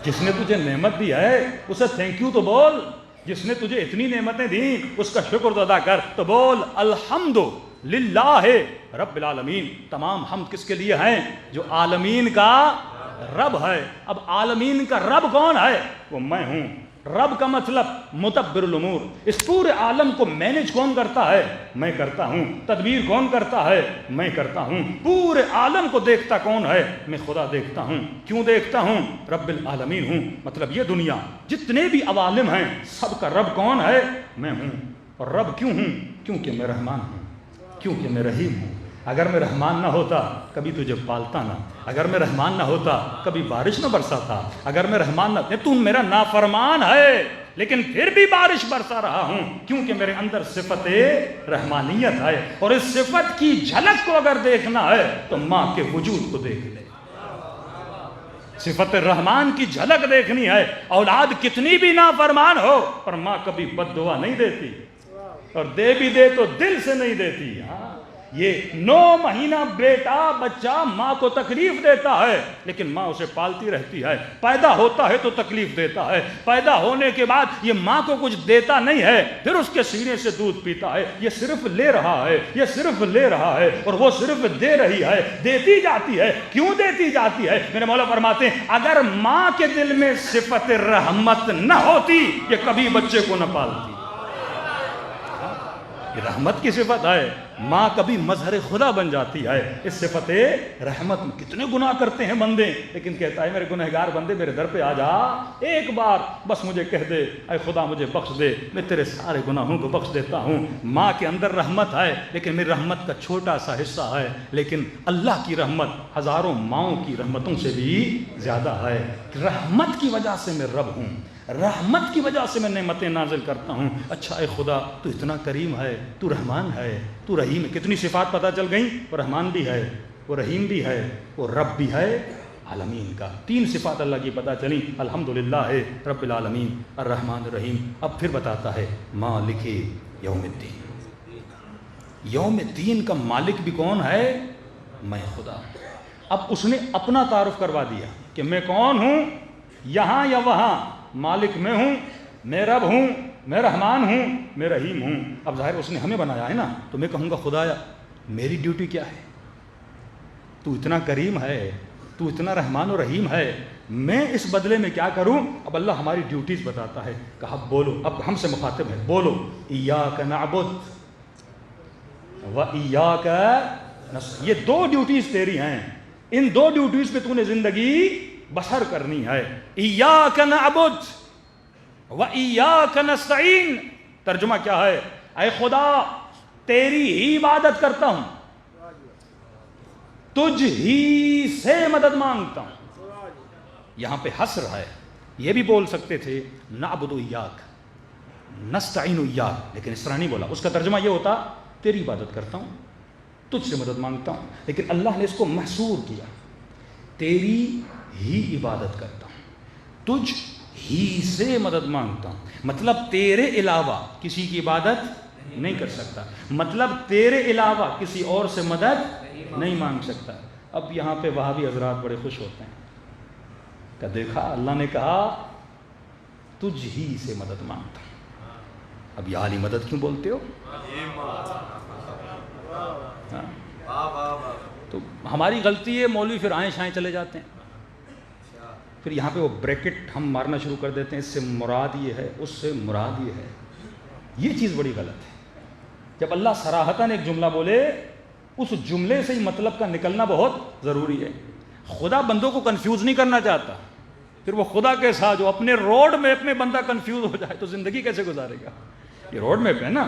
Speaker 2: جس نے تجھے نعمت دی ہے اسے تھینک یو تو بول۔ جس نے تجھے اتنی نعمتیں دیں اس کا شکر تو ادا کر۔ تو بول الحمدللہ رب العالمین۔ تمام حمد کس کے لیے ہیں؟ جو عالمین کا رب ہے۔ اب عالمین کا رب کون ہے؟ وہ میں ہوں۔ رب کا مطلب مدبر الامور۔ اس پورے عالم کو مینیج کون کرتا ہے؟ میں کرتا ہوں۔ تدبیر کون کرتا ہے؟ میں کرتا ہوں۔ پورے عالم کو دیکھتا کون ہے؟ میں خدا دیکھتا ہوں۔ کیوں دیکھتا ہوں؟ رب العالمین ہوں۔ مطلب یہ دنیا جتنے بھی عوالم ہیں سب کا رب کون ہے؟ میں ہوں۔ اور رب کیوں ہوں؟ کیونکہ میں رحمان ہوں، کیونکہ میں رحیم ہوں، اگر میں رحمان نہ ہوتا کبھی تجھے پالتا نہ، اگر میں رحمان نہ ہوتا کبھی بارش نہ برساتا، اگر میں رحمان نہ، تو میرا نافرمان ہے لیکن پھر بھی بارش برسا رہا ہوں کیونکہ میرے اندر صفت رحمانیت ہے، اور اس صفت کی جھلک کو اگر دیکھنا ہے تو ماں کے وجود کو دیکھ لے۔ صفت رحمان کی جھلک دیکھنی ہے، اولاد کتنی بھی نافرمان ہو پر ماں کبھی بد دعا نہیں دیتی، اور دے بھی دے تو دل سے نہیں دیتی۔ ہاں، یہ 9 مہینہ بیٹا بچہ ماں کو تکلیف دیتا ہے لیکن ماں اسے پالتی رہتی ہے، پیدا ہوتا ہے تو تکلیف دیتا ہے، پیدا ہونے کے بعد یہ ماں کو کچھ دیتا نہیں ہے، پھر اس کے سینے سے دودھ پیتا ہے، یہ صرف لے رہا ہے، یہ صرف لے رہا ہے، اور وہ صرف دے رہی ہے، دیتی جاتی ہے۔ کیوں دیتی جاتی ہے؟ میرے مولا فرماتے ہیں اگر ماں کے دل میں صفت رحمت نہ ہوتی یہ کبھی بچے کو نہ پالتی۔ یہ رحمت کی صفت ہے، ماں کبھی مظہر خدا بن جاتی ہے اس صفت رحمت میں۔ کتنے گناہ کرتے ہیں بندے لیکن کہتا ہے میرے گنہگار بندے میرے در پہ آ جا، ایک بار بس مجھے کہہ دے اے خدا مجھے بخش دے، میں تیرے سارے گناہوں کو بخش دیتا ہوں۔ ماں کے اندر رحمت ہے لیکن میری رحمت کا چھوٹا سا حصہ ہے، لیکن اللہ کی رحمت ہزاروں ماؤں کی رحمتوں سے بھی زیادہ ہے۔ رحمت کی وجہ سے میں رب ہوں، رحمت کی وجہ سے میں نعمتیں نازل کرتا ہوں۔ اچھا اے خدا تو اتنا کریم ہے، تو رحمان ہے، تو رحیم ہے۔ کتنی صفات پتہ چل گئیں، وہ رحمان بھی ہے، وہ رحیم بھی ہے، وہ رب بھی ہے عالمین کا۔ 3 صفات اللہ کی پتہ چلیں، الحمدللہ ہے رب العالمین الرحمن الرحیم۔ اب پھر بتاتا ہے مالک یوم الدین، یوم الدین کا مالک بھی کون ہے؟ میں خدا۔ اب اس نے اپنا تعارف کروا دیا کہ میں کون ہوں، یہاں یا وہاں مالک میں ہوں، میں رب ہوں، میں رحمان ہوں، میں رحیم ہوں۔ اب ظاہر اس نے ہمیں بنایا ہے نا، تو میں کہوں گا خدایا میری ڈیوٹی کیا ہے؟ تو اتنا کریم ہے، تو اتنا رحمان و رحیم ہے، میں اس بدلے میں کیا کروں؟ اب اللہ ہماری ڈیوٹیز بتاتا ہے، کہا بولو، اب ہم سے مخاطب ہے، بولو ایاک نعبد و ایاک نستعین۔ یہ 2 ڈیوٹیز تیری ہیں، ان 2 ڈیوٹیز پہ تو نے زندگی بسر کرنی ہے۔ ایاک نعبد و ایاک نستعین، ترجمہ کیا ہے؟ اے خدا تیری ہی عبادت کرتا ہوں، تجھ ہی سے مدد مانگتا ہوں۔ یہاں پہ حصر ہے، یہ بھی بول سکتے تھے نعبد ایاک نستعین ایاک، لیکن اس طرح نہیں بولا۔ اس کا ترجمہ یہ ہوتا تیری عبادت کرتا ہوں، تجھ سے مدد مانگتا ہوں، لیکن اللہ نے اس کو محصور کیا، تیری ہی عبادت کرتا ہوں، تجھ ہی سے مدد مانگتا ہوں، مطلب تیرے علاوہ کسی کی عبادت نہیں کر سکتا، مطلب تیرے علاوہ کسی اور سے مدد نہیں مانگ سکتا۔ اب یہاں پہ وہابی حضرات بڑے خوش ہوتے ہیں کہ دیکھا اللہ نے کہا تجھ ہی سے مدد مانگتا ہوں، اب یہ عالی مدد کیوں بولتے ہو؟ تو ہماری غلطی ہے، مولوی پھر آئیں شائیں چلے جاتے ہیں، پھر یہاں پہ وہ بریکٹ ہم مارنا شروع کر دیتے ہیں، اس سے مراد یہ ہے، اس سے مراد یہ ہے۔ یہ چیز بڑی غلط ہے۔ جب اللہ صراحتاً ایک جملہ بولے اس جملے سے ہی مطلب کا نکلنا بہت ضروری ہے۔ خدا بندوں کو کنفیوز نہیں کرنا چاہتا، پھر وہ خدا کے ساتھ جو اپنے روڈ میپ میں بندہ کنفیوز ہو جائے تو زندگی کیسے گزارے گا؟ یہ روڈ میپ ہے نا،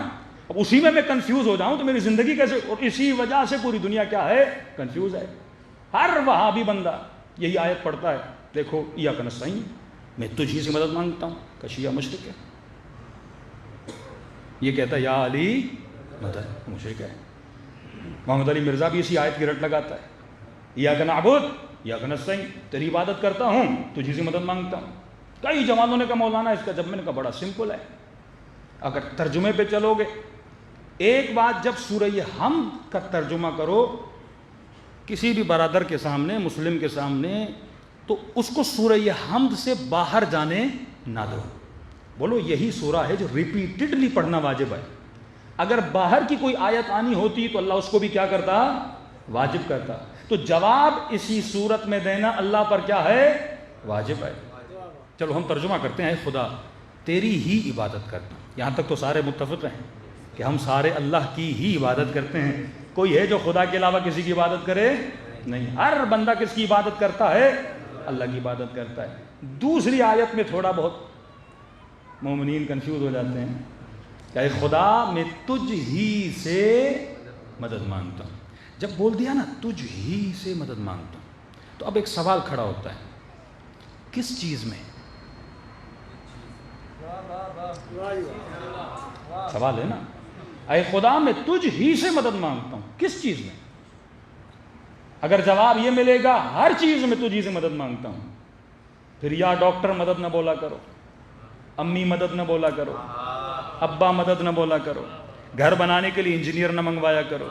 Speaker 2: اب اسی میں کنفیوز ہو جاؤں تو میری زندگی کیسے؟ اور اسی وجہ سے پوری دنیا کیا ہے؟ کنفیوز ہے۔ ہر وہابی بندہ یہی آیت پڑھتا ہے، دیکھو ایاک نستعین، میں تجھی سے مدد مانگتا ہوں، کشیہ مشرک ہے، یہ کہتا ہے یا علی مدد، مشرک ہے۔ محمد علی مرزا بھی اسی آیت کی رٹ لگاتا ہے، ایاک نعبد ایاک نستعین، تیری عبادت کرتا ہوں، تجھی سے مدد مانگتا ہوں۔ کئی جوانوں نے کہا مولانا اس کا جب، میں نے کہا بڑا سمپل ہے، اگر ترجمے پہ چلو گے، ایک بات جب سورہ حمد کا ترجمہ کرو کسی بھی برادر کے سامنے، مسلم کے سامنے، تو اس کو سورہ حمد سے باہر جانے نہ دو، بولو یہی سورہ ہے جو ریپیٹڈلی پڑھنا واجب ہے۔ اگر باہر کی کوئی آیت آنی ہوتی تو اللہ اس کو بھی کیا کرتا؟ واجب کرتا۔ تو جواب اسی صورت میں دینا اللہ پر کیا ہے؟ واجب ہے۔ چلو ہم ترجمہ کرتے ہیں، اے خدا تیری ہی عبادت کرتا ہوں۔ یہاں تک تو سارے متفق ہیں کہ ہم سارے اللہ کی ہی عبادت کرتے ہیں، کوئی ہے جو خدا کے علاوہ کسی کی عبادت کرے؟ نہیں، ہر بندہ کس کی عبادت کرتا ہے؟ اللہ کی عبادت کرتا ہے۔ دوسری آیت میں تھوڑا بہت مومنین کنفیوز ہو جاتے ہیں کہ اے خدا میں تجھ ہی سے مدد مانگتا ہوں۔ جب بول دیا نا تجھ ہی سے مدد مانگتا ہوں، تو اب ایک سوال کھڑا ہوتا ہے، کس چیز میں؟ سوال ہے نا، اے خدا میں تجھ ہی سے مدد مانگتا ہوں، کس چیز میں؟ اگر جواب یہ ملے گا ہر چیز میں تجھ ہی سے مدد مانگتا ہوں، پھر یا ڈاکٹر مدد نہ بولا کرو، امی مدد نہ بولا کرو، ابا مدد نہ بولا کرو، گھر بنانے کے لیے انجینئر نہ منگوایا کرو،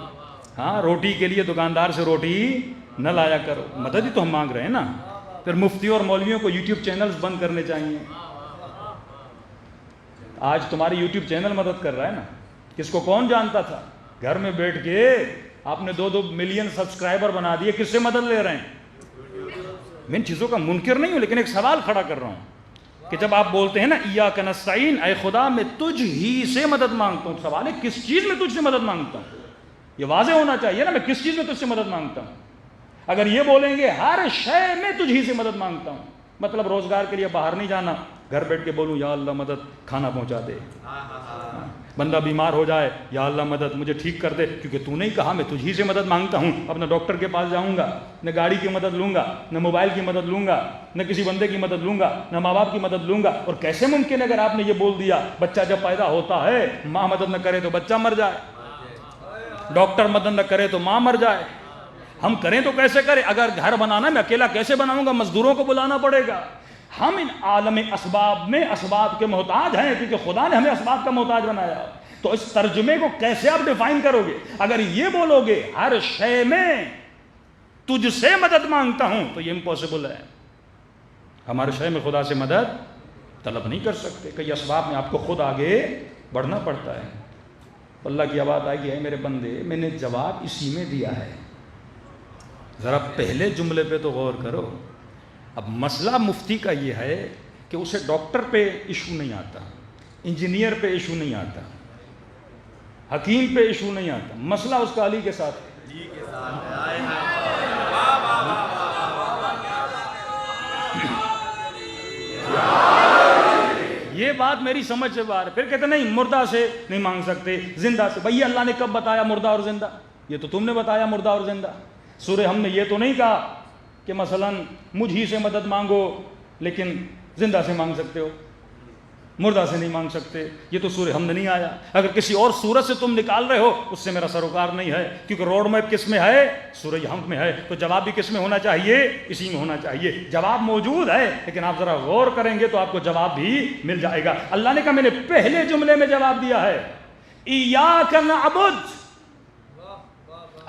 Speaker 2: ہاں روٹی کے لیے دکاندار سے روٹی نہ لایا کرو، مدد ہی تو ہم مانگ رہے ہیں نا۔ پھر مفتیوں اور مولویوں کو یوٹیوب چینلز بند کرنے چاہیے۔ آج تمہاری یوٹیوب چینل مدد کر رہا ہے نا، کس کو کون جانتا تھا؟ گھر میں بیٹھ کے آپ نے 2-2 ملین سبسکرائبر بنا دیے، کس سے مدد لے رہے ہیں؟ میں ان چیزوں کا منکر نہیں ہوں، لیکن ایک سوال کھڑا کر رہا ہوں کہ جب آپ بولتے ہیں نا ایاک نستعین، اے خدا میں تجھ ہی سے مدد مانگتا ہوں، سوال ہے کس چیز میں تجھ سے مدد مانگتا ہوں؟ یہ واضح ہونا چاہیے نا، میں کس چیز میں تجھ سے مدد مانگتا ہوں۔ اگر یہ بولیں گے ہر شے میں تجھ ہی سے مدد مانگتا ہوں، مطلب روزگار کے لیے باہر نہیں جانا، گھر بیٹھ کے بولوں یا اللہ مدد کھانا پہنچا دے، بندہ بیمار ہو جائے یا اللہ مدد مجھے ٹھیک کر دے، کیونکہ تو نہیں کہا میں تجھ ہی سے مدد مانگتا ہوں، اب نہ ڈاکٹر کے پاس جاؤں گا، نہ گاڑی کی مدد لوں گا، نہ موبائل کی مدد لوں گا، نہ کسی بندے کی مدد لوں گا، نہ ماں باپ کی مدد لوں گا۔ اور کیسے ممکن ہے اگر آپ نے یہ بول دیا بچہ جب پیدا ہوتا ہے ماں مدد نہ کرے تو بچہ مر جائے، ڈاکٹر مدد نہ کرے تو ماں مر جائے، ہم کریں تو کیسے کریں؟ اگر گھر بنانا میں اکیلا کیسے بناؤں گا؟ مزدوروں کو بلانا پڑے گا۔ ہم ان عالم اسباب میں اسباب کے محتاج ہیں، کیونکہ خدا نے ہمیں اسباب کا محتاج بنایا۔ تو اس ترجمے کو کیسے آپ ڈیفائن کرو گے؟ اگر یہ بولو گے ہر شے میں تجھ سے مدد مانگتا ہوں تو یہ امپاسبل ہے، ہم ہر شے میں خدا سے مدد طلب نہیں کر سکتے، کئی اسباب میں آپ کو خود آگے بڑھنا پڑتا ہے۔ اللہ کی آواز آئی ہے میرے بندے، میں نے جواب اسی میں دیا ہے، ذرا پہلے جملے پہ تو غور کرو۔ اب مسئلہ مفتی کا یہ ہے کہ اسے ڈاکٹر پہ ایشو نہیں آتا، انجینئر پہ ایشو نہیں آتا، حکیم پہ ایشو نہیں آتا، مسئلہ اس کا علی کے ساتھ ہے۔ یہ بات میری سمجھ سے باہر ہے۔ پھر کہتے نہیں مردہ سے نہیں مانگ سکتے، زندہ سے۔ بھئی اللہ نے کب بتایا مردہ اور زندہ؟ یہ تو تم نے بتایا مردہ اور زندہ۔ سورہ ہم نے یہ تو نہیں کہا کہ مثلا مجھ ہی سے مدد مانگو لیکن زندہ سے مانگ سکتے ہو، مردہ سے نہیں مانگ سکتے، یہ تو سورہ ہم نے نہیں آیا۔ اگر کسی اور سورت سے تم نکال رہے ہو اس سے میرا سروکار نہیں ہے، کیونکہ روڈ میپ کس میں ہے؟ سورہ ہم میں ہے، تو جواب بھی کس میں ہونا چاہیے؟ اسی میں ہونا چاہیے۔ جواب موجود ہے لیکن آپ ذرا غور کریں گے تو آپ کو جواب بھی مل جائے گا۔ اللہ نے کہا میں نے پہلے جملے میں جواب دیا ہے، ایاک نعبد،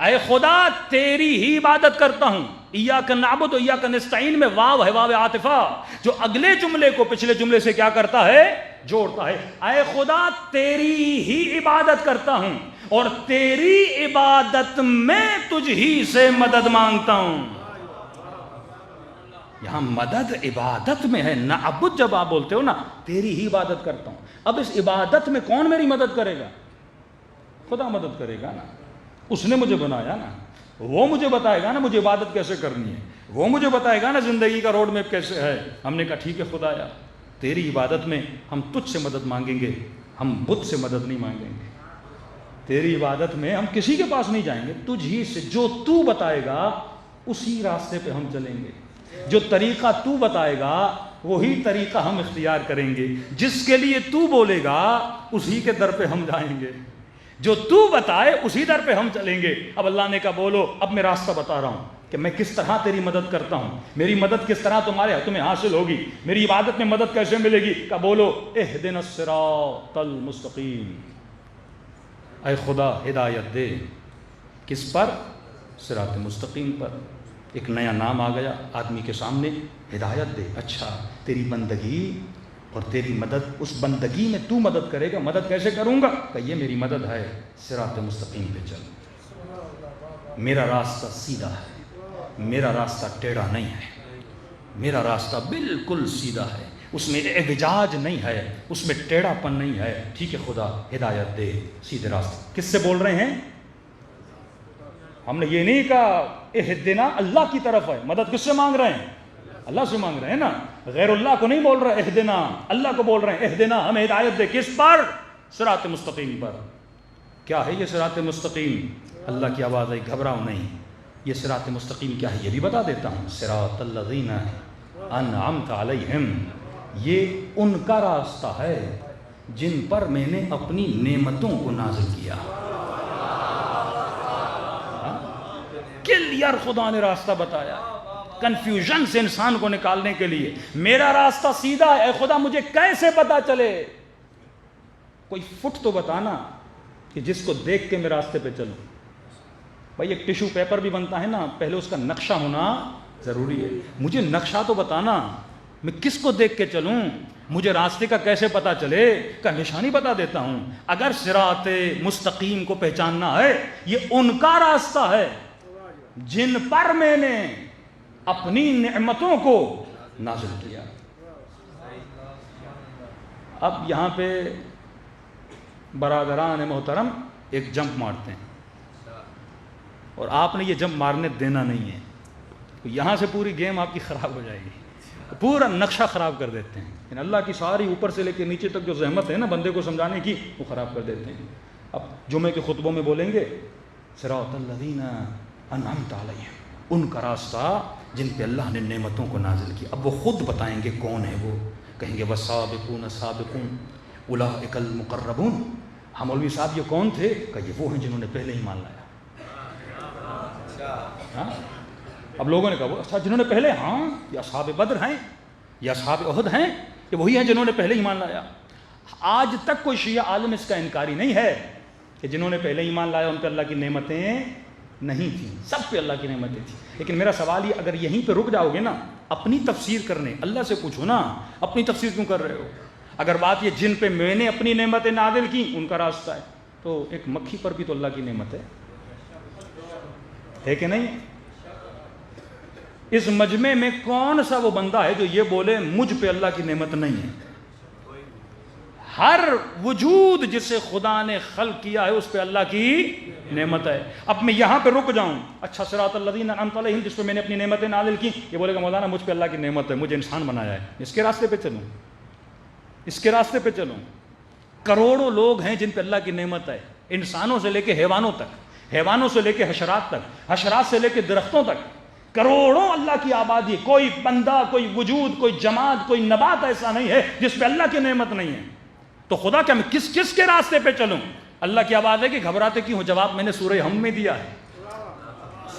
Speaker 2: اے خدا تیری ہی عبادت کرتا ہوں۔ ایاک نعبد و ایاک نستعین میں واو ہے، واو عاطفہ، جو اگلے جملے کو پچھلے جملے سے کیا کرتا ہے؟ جوڑتا ہے۔ اے خدا تیری ہی عبادت کرتا ہوں اور تیری عبادت میں تجھ ہی سے مدد مانگتا ہوں۔ یہاں مدد عبادت میں ہے، نعبد جب آپ بولتے ہو نا تیری ہی عبادت کرتا ہوں، اب اس عبادت میں کون میری مدد کرے گا؟ خدا مدد کرے گا نا، اس نے مجھے بنایا نا، وہ مجھے بتائے گا نا مجھے عبادت کیسے کرنی ہے، وہ مجھے بتائے گا نا زندگی کا روڈ میپ کیسے ہے۔ ہم نے کہا ٹھیک ہے خدایا تیری عبادت میں ہم تجھ سے مدد مانگیں گے، ہم بت سے مدد نہیں مانگیں گے، تیری عبادت میں ہم کسی کے پاس نہیں جائیں گے، تجھ ہی سے جو تو بتائے گا اسی راستے پہ ہم چلیں گے، جو طریقہ تو بتائے گا وہی طریقہ ہم اختیار کریں گے، جس کے لیے تو بولے گا اسی کے در پہ ہم جائیں گے، جو تو بتائے اسی در پہ ہم چلیں گے۔ اب اللہ نے کہا بولو اب میں راستہ بتا رہا ہوں کہ میں کس طرح تیری مدد کرتا ہوں، میری مدد کس طرح تمہیں حاصل ہوگی، میری عبادت میں مدد کیسے ملے گی۔ کہا بولو اہدنا الصراط المستقیم، اے خدا ہدایت دے، کس پر؟ صراط مستقیم پر۔ ایک نیا نام آ گیا آدمی کے سامنے، ہدایت دے۔ اچھا تیری بندگی اور تیری مدد، اس بندگی میں تو مدد کرے گا، مدد کیسے کروں گا؟ کہ یہ میری مدد ہے، صراط مستقیم پہ چل، میرا راستہ سیدھا ہے، میرا راستہ ٹیڑھا نہیں ہے، میرا راستہ بالکل سیدھا ہے، اس میں اعوجاج نہیں ہے، اس میں ٹیڑھا پن نہیں ہے۔ ٹھیک ہے خدا ہدایت دے سیدھے راستے۔ کس سے بول رہے ہیں؟ ہم نے یہ نہیں کہا اہدنا اللہ کی طرف ہے، مدد کس سے مانگ رہے ہیں؟ اللہ سے مانگ رہے ہیں نا، غیر اللہ کو نہیں بول رہے اہدنا، اللہ کو بول رہے ہیں اہدنا، ہمیں ہدایت دے، کس پر؟ صراط مستقیم پر۔ کیا ہے یہ صراط مستقیم؟ اللہ کی آواز آئی گھبراؤ نہیں، یہ صراط مستقیم کیا ہے یہ بھی بتا دیتا ہوں، صراط الذین انعمت علیہم، یہ ان کا راستہ ہے جن پر میں نے اپنی نعمتوں کو نازل کیا۔ کلیئر خدا نے راستہ بتایا، کنفیوژن سے انسان کو نکالنے کے لیے۔ میرا راستہ سیدھا ہے، اے خدا مجھے کیسے پتا چلے؟ کوئی فٹ تو بتانا کہ جس کو دیکھ کے میں راستے پہ چلوں۔ بھائی ایک ٹیشو پیپر بھی بنتا ہے نا، پہلے اس کا نقشہ ہونا ضروری ہے۔ مجھے نقشہ تو بتانا، میں کس کو دیکھ کے چلوں؟ مجھے راستے کا کیسے پتا چلے؟ کا نشانی بتا دیتا ہوں۔ اگر صراط مستقیم کو پہچاننا ہے، یہ ان کا راستہ ہے جن پر میں نے اپنی نعمتوں کو نازل کیا۔ اب یہاں پہ برادران محترم ایک جمپ مارتے ہیں، اور آپ نے یہ جمپ مارنے دینا نہیں ہے، یہاں سے پوری گیم آپ کی خراب ہو جائے گی، پورا نقشہ خراب کر دیتے ہیں۔ یعنی اللہ کی ساری اوپر سے لے کے نیچے تک جو زحمت ہے نا بندے کو سمجھانے کی، وہ خراب کر دیتے ہیں۔ اب جمعے کے خطبوں میں بولیں گے صراط الذین انعمت علیہم، ان کا راستہ جن پہ اللہ نے نعمتوں کو نازل کیا۔ اب وہ خود بتائیں گے کون ہے وہ، کہیں گے والسابقون السابقون اولئک المقربون۔ ہم مولوی صاحب یہ کون تھے؟ کہ یہ وہ ہیں جنہوں نے پہلے ایمان لایا۔ اب لوگوں نے کہا وہ اچھا جنہوں نے پہلے، ہاں یہ اصحاب بدر ہیں، یہ اصحاب احد ہیں، یہ وہی ہیں جنہوں نے پہلے ایمان لایا۔ آج تک کوئی شیعہ عالم اس کا انکاری نہیں ہے کہ جنہوں نے پہلے ایمان لایا ان پہ اللہ کی نعمتیں نہیں تھیں، سب پہ اللہ کی نعمتیں تھیں۔ لیکن میرا سوال یہ، اگر یہیں پہ رک جاؤ گے نا اپنی تفسیر کرنے، اللہ سے پوچھو نا اپنی تفسیر کیوں کر رہے ہو؟ اگر بات یہ جن پہ میں نے اپنی نعمتیں نازل کی ان کا راستہ ہے، تو ایک مکھی پر بھی تو اللہ کی نعمت ہے کہ نہیں؟ اس مجمع میں کون سا وہ بندہ ہے جو یہ بولے مجھ پہ اللہ کی نعمت نہیں ہے؟ ہر وجود جسے خدا نے خلق کیا ہے اس پہ اللہ کی نعمت ہے۔ اب میں یہاں پہ رک جاؤں، اچھا صراط الذین انعمت علیہم جس پہ میں نے اپنی نعمتیں نازل کی، یہ بولے گا مولانا مجھ پہ اللہ کی نعمت ہے، مجھے انسان بنایا ہے، اس کے راستے پہ چلوں، اس کے راستے پہ چلوں۔ کروڑوں لوگ ہیں جن پہ اللہ کی نعمت ہے، انسانوں سے لے کے حیوانوں تک، حیوانوں سے لے کے حشرات تک، حشرات سے لے کے درختوں تک، کروڑوں اللہ کی آبادی۔ کوئی بندہ، کوئی وجود، کوئی جماعت، کوئی نبات ایسا نہیں ہے جس پہ اللہ کی نعمت نہیں ہے۔ تو خدا کیا میں کس کس کے راستے پہ چلوں؟ اللہ کی آواز ہے کہ گھبراتے کیوں ہو؟ جواب میں نے سورہ ہم میں دیا ہے،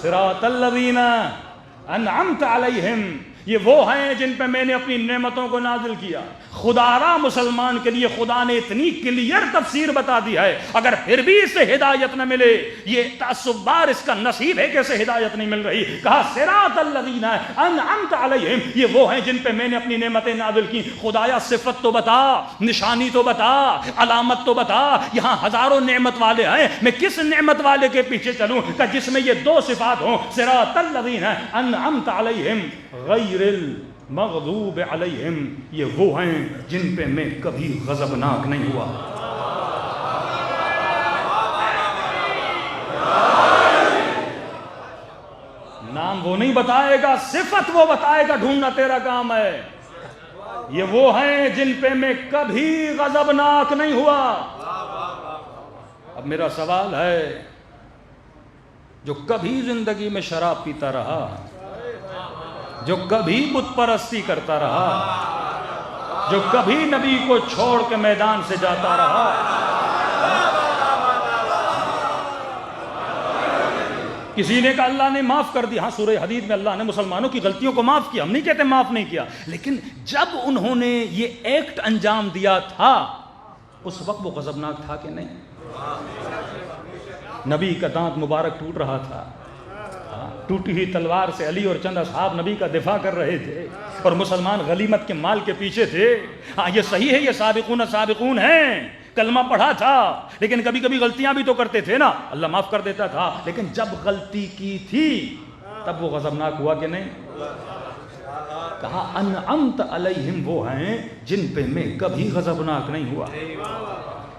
Speaker 2: صراط الذین انعمت علیہم، یہ وہ ہیں جن پہ میں نے اپنی نعمتوں کو نازل کیا۔ خدارا مسلمان کے لیے خدا نے اتنی کلیئر تفسیر بتا دی ہے، اگر پھر بھی اسے ہدایت نہ ملے، یہ تعصب بار اس کا نصیب ہے کہ اسے ہدایت نہیں مل رہی۔ کہا صراط الذین انعمت علیہم، یہ وہ ہیں جن پہ میں نے اپنی نعمتیں نازل کی۔ خدایا صفت تو بتا، نشانی تو بتا، علامت تو بتا، یہاں ہزاروں نعمت والے ہیں، میں کس نعمت والے کے پیچھے چلوں کہ جس میں یہ دو صفات ہوں، صراط الذین انعمت علیہم غیر المغضوب علیہم، یہ وہ ہیں جن پہ میں کبھی غضبناک نہیں ہوا۔ نام وہ نہیں بتائے گا، صفت وہ بتائے گا، ڈھونڈنا تیرا کام ہے۔ یہ وہ ہیں جن پہ میں کبھی غضبناک نہیں ہوا۔ اب میرا سوال ہے، جو کبھی زندگی میں شراب پیتا رہا، جو کبھی بت پرستی کرتا رہا، جو کبھی نبی کو چھوڑ کے میدان سے جاتا رہا، کسی نے کہا اللہ نے معاف کر دیا، ہاں سورہ حدید میں اللہ نے مسلمانوں کی غلطیوں کو معاف کیا، ہم نہیں کہتے معاف نہیں کیا، لیکن جب انہوں نے یہ ایکٹ انجام دیا تھا اس وقت وہ غضبناک تھا کہ نہیں؟ نبی کا دانت مبارک ٹوٹ رہا تھا، ٹوٹی ہوئی تلوار سے علی اور چند اصحاب نبی کا دفاع کر رہے تھے، اور مسلمان غنیمت کے مال کے پیچھے تھے۔ ہاں یہ صحیح ہے، یہ سابقون سابقون ہیں، کلمہ پڑھا تھا، لیکن کبھی کبھی غلطیاں بھی تو کرتے تھے نا، اللہ معاف کر دیتا تھا، لیکن جب غلطی کی تھی تب وہ غضبناک ہوا کہ نہیں؟ کہا انعمت علیہم، وہ ہیں جن پہ میں کبھی غضبناک نہیں ہوا۔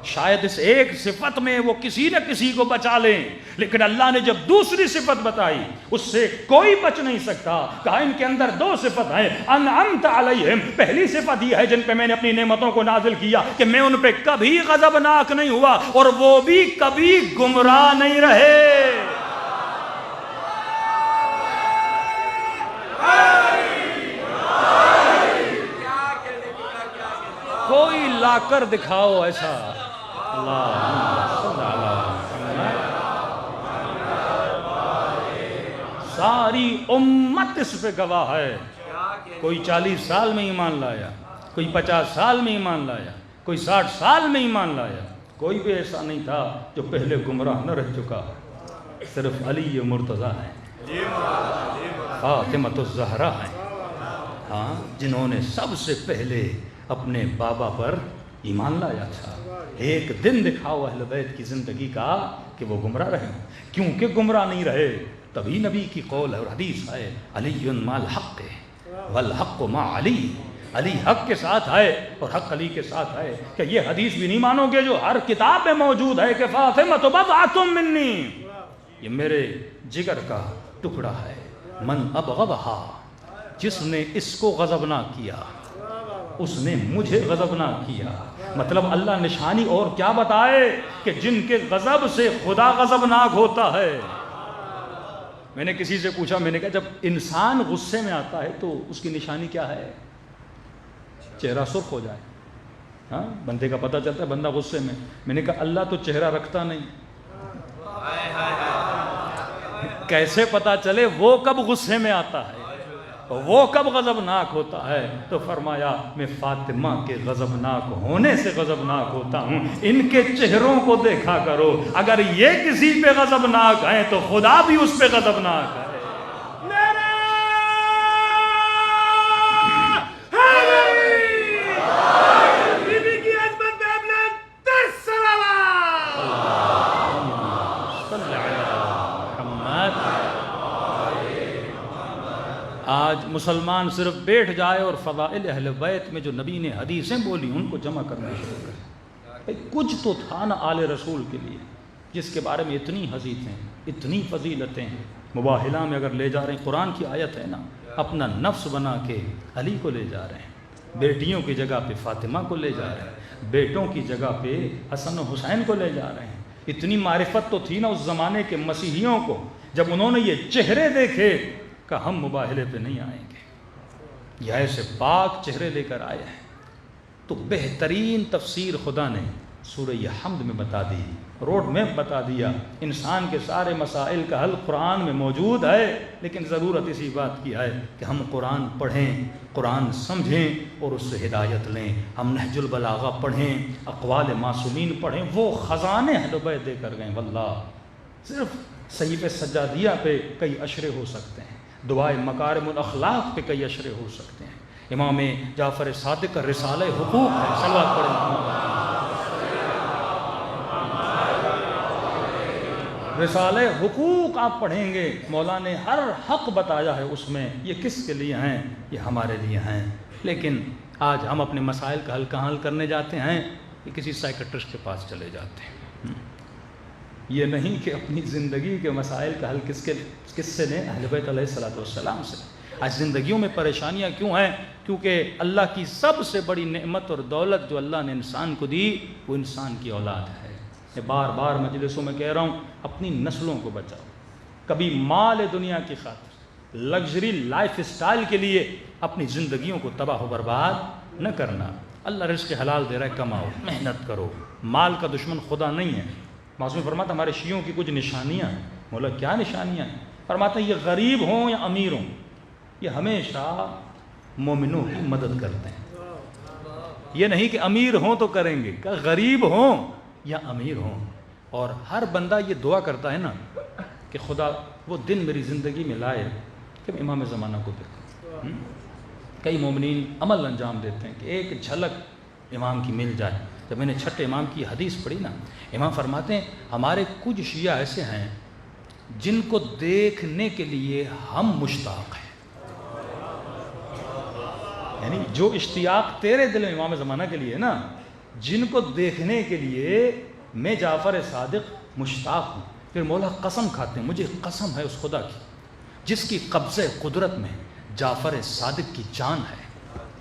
Speaker 2: شاید اس ایک صفت میں وہ کسی نہ کسی کو بچا لیں، لیکن اللہ نے جب دوسری صفت بتائی اس سے کوئی بچ نہیں سکتا۔ کہا ان کے اندر دو صفت ہیں، انعمت علیہم، پہلی صفت یہ ہے جن پہ میں نے اپنی نعمتوں کو نازل کیا کہ میں ان پہ کبھی غضبناک نہیں ہوا اور وہ بھی کبھی گمراہ نہیں رہے۔ کوئی لا کر دکھاؤ ایسا، ساری امت اس پہ گواہ ہے۔ کوئی 40 سال میں ایمان لایا، کوئی 50 سال میں ایمان لایا، کوئی 60 سال میں ایمان لایا، کوئی بھی ایسا نہیں تھا جو پہلے گمراہ نہ رہ چکا۔ صرف علی مرتضیٰ ہیں، فاطمۃ الزہرا ہیں، ہاں، جنہوں نے سب سے پہلے اپنے بابا پر ایمان لایا تھا۔ ایک دن دکھاؤ اہل بیت کی زندگی کا کہ وہ گمراہ رہے، کیونکہ گمراہ نہیں رہے تبھی نبی کی قول اور حدیث ہے، علی مع الحق والحق مع علی، علی حق کے ساتھ ہے اور حق علی کے ساتھ ہے۔ کہ یہ حدیث بھی نہیں مانو گے جو ہر کتاب میں موجود ہے کہ فاطمہ بضعۃ منی، یہ میرے جگر کا ٹکڑا ہے، من ابغضھا، جس نے اس کو غضبناک کیا اس نے مجھے غضبناک کیا۔ مطلب اللہ نشانی اور کیا بتائے کہ جن کے غضب سے خدا غضبناک ہوتا ہے۔ میں نے کسی سے پوچھا، میں نے کہا جب انسان غصے میں آتا ہے تو اس کی نشانی کیا ہے؟ چہرہ سرخ ہو جائے، ہاں، بندے کا پتہ چلتا ہے بندہ غصے میں نے کہا اللہ تو چہرہ رکھتا نہیں، کیسے پتہ چلے وہ کب غصے میں آتا ہے، وہ کب غضبناک ہوتا ہے؟ تو فرمایا میں فاطمہ کے غضبناک ہونے سے غضبناک ہوتا ہوں، ان کے چہروں کو دیکھا کرو، اگر یہ کسی پہ غضبناک ہیں تو خدا بھی اس پہ غضبناک ہے۔ آج مسلمان صرف بیٹھ جائے اور فضائل اہل بیت میں جو نبی نے حدیثیں بولی ان کو جمع کرنا شروع کرے۔ کچھ تو تھا نا آل رسول کے لیے جس کے بارے میں اتنی حدیثیں، اتنی فضیلتیں، مباہلہ میں اگر لے جا رہے ہیں، قرآن کی آیت ہے نا، اپنا نفس بنا کے علی کو لے جا رہے ہیں، بیٹیوں کی جگہ پہ فاطمہ کو لے جا رہے ہیں، بیٹوں کی جگہ پہ حسن و حسین کو لے جا رہے ہیں۔ اتنی معرفت تو تھی نا اس زمانے کے مسیحیوں کو، جب انہوں نے یہ چہرے دیکھے کہ ہم مباہلے پہ نہیں آئیں گے، یہ ایسے پاک چہرے لے کر آئے ہیں۔ تو بہترین تفسیر خدا نے سورہ حمد میں بتا دی، روڈ میپ بتا دیا، انسان کے سارے مسائل کا حل قرآن میں موجود ہے، لیکن ضرورت اسی بات کی ہے کہ ہم قرآن پڑھیں، قرآن سمجھیں اور اس سے ہدایت لیں۔ ہم نہج البلاغہ پڑھیں، اقوال معصومین پڑھیں، وہ خزانے اہل بیت دے کر گئے۔ واللہ صرف صحیفہ سجادیہ پہ کئی اشرے ہو سکتے ہیں، دعائے مکارم الاخلاق پہ کئی اشرے ہو سکتے ہیں، امام جعفر صادق کا رسالہ حقوق ہے، صلوات پڑھیں۔ رسالہ حقوق آپ پڑھیں گے، مولا نے ہر حق بتایا ہے اس میں، یہ کس کے لیے ہیں؟ یہ ہمارے لیے ہیں۔ لیکن آج ہم اپنے مسائل کا حل کہاں حل کرنے جاتے ہیں؟ کہ کسی سائیکٹرسٹ کے پاس چلے جاتے ہیں۔ یہ نہیں کہ اپنی زندگی کے مسائل کا حل کس سے لیں؟ اہل بیت علیہ الصلوۃ والسلام سے۔ آج زندگیوں میں پریشانیاں کیوں ہیں؟ کیونکہ اللہ کی سب سے بڑی نعمت اور دولت جو اللہ نے انسان کو دی وہ انسان کی اولاد ہے۔ میں بار بار مجلسوں میں کہہ رہا ہوں، اپنی نسلوں کو بچاؤ، کبھی مال دنیا کی خاطر، لگژری لائف اسٹائل کے لیے اپنی زندگیوں کو تباہ و برباد نہ کرنا۔ اللہ رزق حلال دے رہا ہے، کماؤ، محنت کرو، مال کا دشمن خدا نہیں ہے۔ معصوم فرماتا ہمارے شیعوں کی کچھ نشانیاں ہیں۔ مولا کیا نشانیاں ہیں؟ فرماتا ہیں یہ غریب ہوں یا امیر ہوں، یہ ہمیشہ مومنوں کی مدد کرتے ہیں۔ یہ نہیں کہ امیر ہوں تو کریں گے، کہ غریب ہوں یا امیر ہوں۔ اور ہر بندہ یہ دعا کرتا ہے نا کہ خدا وہ دن میری زندگی میں لائے کہ میں امام زمانہ کو دیکھوں۔ کئی مومنین عمل انجام دیتے ہیں کہ ایک جھلک امام کی مل جائے۔ جب میں نے چھٹے امام کی حدیث پڑھی نا، امام فرماتے ہیں ہمارے کچھ شیعہ ایسے ہیں جن کو دیکھنے کے لیے ہم مشتاق ہیں۔ یعنی جو اشتیاق تیرے دل میں امام زمانہ کے لیے نا، جن کو دیکھنے کے لیے میں جعفر صادق مشتاق ہوں. پھر مولا قسم کھاتے ہیں, مجھے قسم ہے اس خدا کی جس کی قبضہ قدرت میں جعفر صادق کی جان ہے.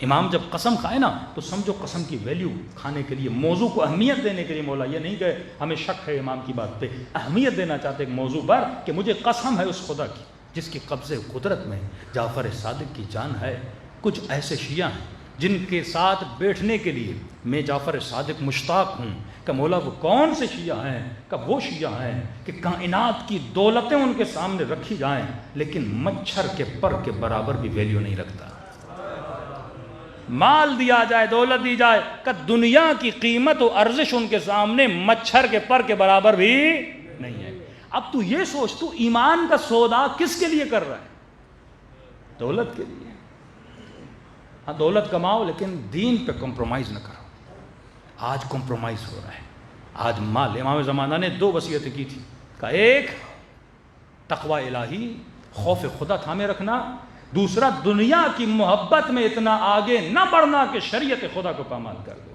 Speaker 2: امام جب قسم کھائے نا تو سمجھو قسم کی ویلیو کھانے کے لیے, موضوع کو اہمیت دینے کے لیے مولا یہ نہیں کہ ہمیں شک ہے امام کی بات پہ, اہمیت دینا چاہتے ایک موضوع پر کہ مجھے قسم ہے اس خدا کی جس کی قبضہ قدرت میں جعفر صادق کی جان ہے. کچھ ایسے شیعہ ہیں جن کے ساتھ بیٹھنے کے لیے میں جعفر صادق مشتاق ہوں کہ مولا وہ کون سے شیعہ ہیں, کہ وہ شیعہ ہیں کہ کائنات کی دولتیں ان کے سامنے رکھی جائیں لیکن مچھر کے پر کے برابر بھی ویلیو نہیں رکھتا. مال دیا جائے, دولت دی جائے, کہ دنیا کی قیمت و ارزش ان کے سامنے مچھر کے پر کے برابر بھی نہیں ہے. اب تو یہ سوچ, تو ایمان کا سودا کس کے لیے کر رہا ہے؟ دولت کے لیے. ہاں دولت کماؤ لیکن دین پہ کمپرومائز نہ کرو. آج کمپرومائز ہو رہا ہے. آج مال, امام زمانہ نے 2 وصیتیں کی تھی, کہ ایک تقوی الہی, خوف خدا تھامے رکھنا, دوسرا دنیا کی محبت میں اتنا آگے نہ بڑھنا کہ شریعت خدا کو پامال کر دو.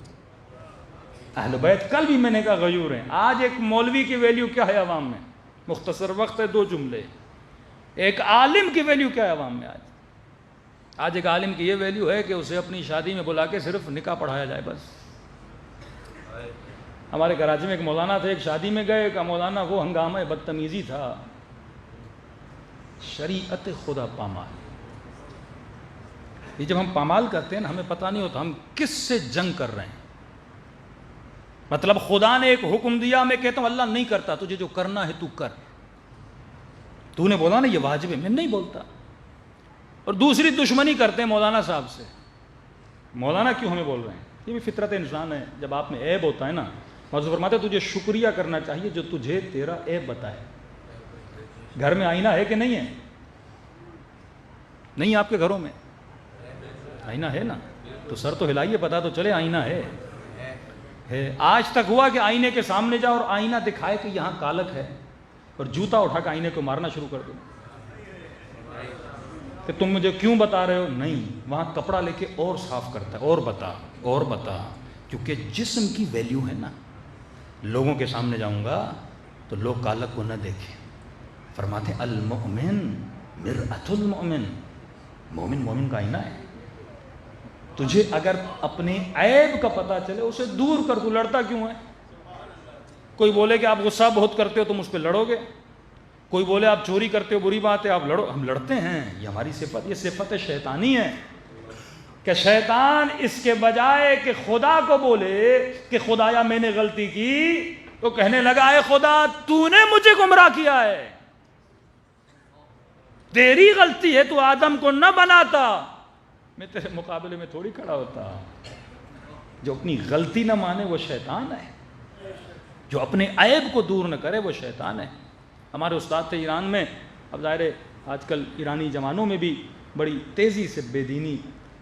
Speaker 2: اہل بیت کل بھی میں نے کہا غیور ہیں. آج ایک مولوی کی ویلیو کیا ہے عوام میں؟ مختصر وقت ہے, 2 جملے. ایک عالم کی ویلیو کیا ہے عوام میں؟ آج ایک عالم کی یہ ویلیو ہے کہ اسے اپنی شادی میں بلا کے صرف نکاح پڑھایا جائے بس. ہمارے کراچی میں ایک مولانا تھے, ایک شادی میں گئے, کہ مولانا وہ ہنگامہ بدتمیزی تھا, شریعت خدا پامال. یہ جب ہم پامال کرتے ہیں نا, ہمیں پتہ نہیں ہوتا ہم کس سے جنگ کر رہے ہیں. مطلب خدا نے ایک حکم دیا, میں کہتا ہوں اللہ نہیں کرتا, تجھے جو کرنا ہے تو کر. تو نے بولا نا یہ واجب ہے, میں نہیں بولتا. اور دوسری دشمنی کرتے ہیں مولانا صاحب سے. مولانا کیوں ہمیں بول رہے ہیں؟ یہ بھی فطرت انسان ہے. جب آپ میں عیب ہوتا ہے نا, موضوع فرماتے تجھے شکریہ کرنا چاہیے جو تجھے تیرا عیب بتائے. گھر میں آئینہ ہے کہ نہیں ہے؟ نہیں آپ کے گھروں میں آئینہ ہے نا, تو سر تو ہلائیے, پتا تو چلے آئینہ ہے. آج تک ہوا کہ آئینے کے سامنے جاؤ اور آئینہ دکھائے کہ یہاں کالک ہے, اور جوتا اٹھا کے آئینے کو مارنا شروع کر دو کہ تم مجھے کیوں بتا رہے ہو؟ نہیں, وہاں کپڑا لے کے اور صاف کرتا ہے, اور بتا اور بتا. کیونکہ جسم کی ویلیو ہے نا. لوگوں کے سامنے جاؤں گا تو لوگ کالک کو نہ دیکھیں. فرماتے ہیں المؤمن مرآۃ المؤمن, مومن مومن کا آئینہ ہے. تجھے اگر اپنے عیب کا پتہ چلے اسے دور کر, تو لڑتا کیوں ہے؟ کوئی بولے کہ آپ غصہ بہت کرتے ہو تم اس پہ لڑو گے, کوئی بولے آپ چوری کرتے ہو بری بات ہے آپ لڑو, ہم لڑتے ہیں. یہ ہماری صفت, یہ صفت شیطانی ہے کہ شیطان اس کے بجائے کہ خدا کو بولے کہ خدایا میں نے غلطی کی, تو کہنے لگا اے خدا تو نے مجھے گمراہ کیا ہے, تیری غلطی ہے, تو آدم کو نہ بناتا, میں تیرے مقابلے میں تھوڑی کھڑا ہوتا. جو اپنی غلطی نہ مانے وہ شیطان ہے, جو اپنے عیب کو دور نہ کرے وہ شیطان ہے. ہمارے استاد تھے ایران میں. اب ظاہر ہے آج کل ایرانی جوانوں میں بھی بڑی تیزی سے بے دینی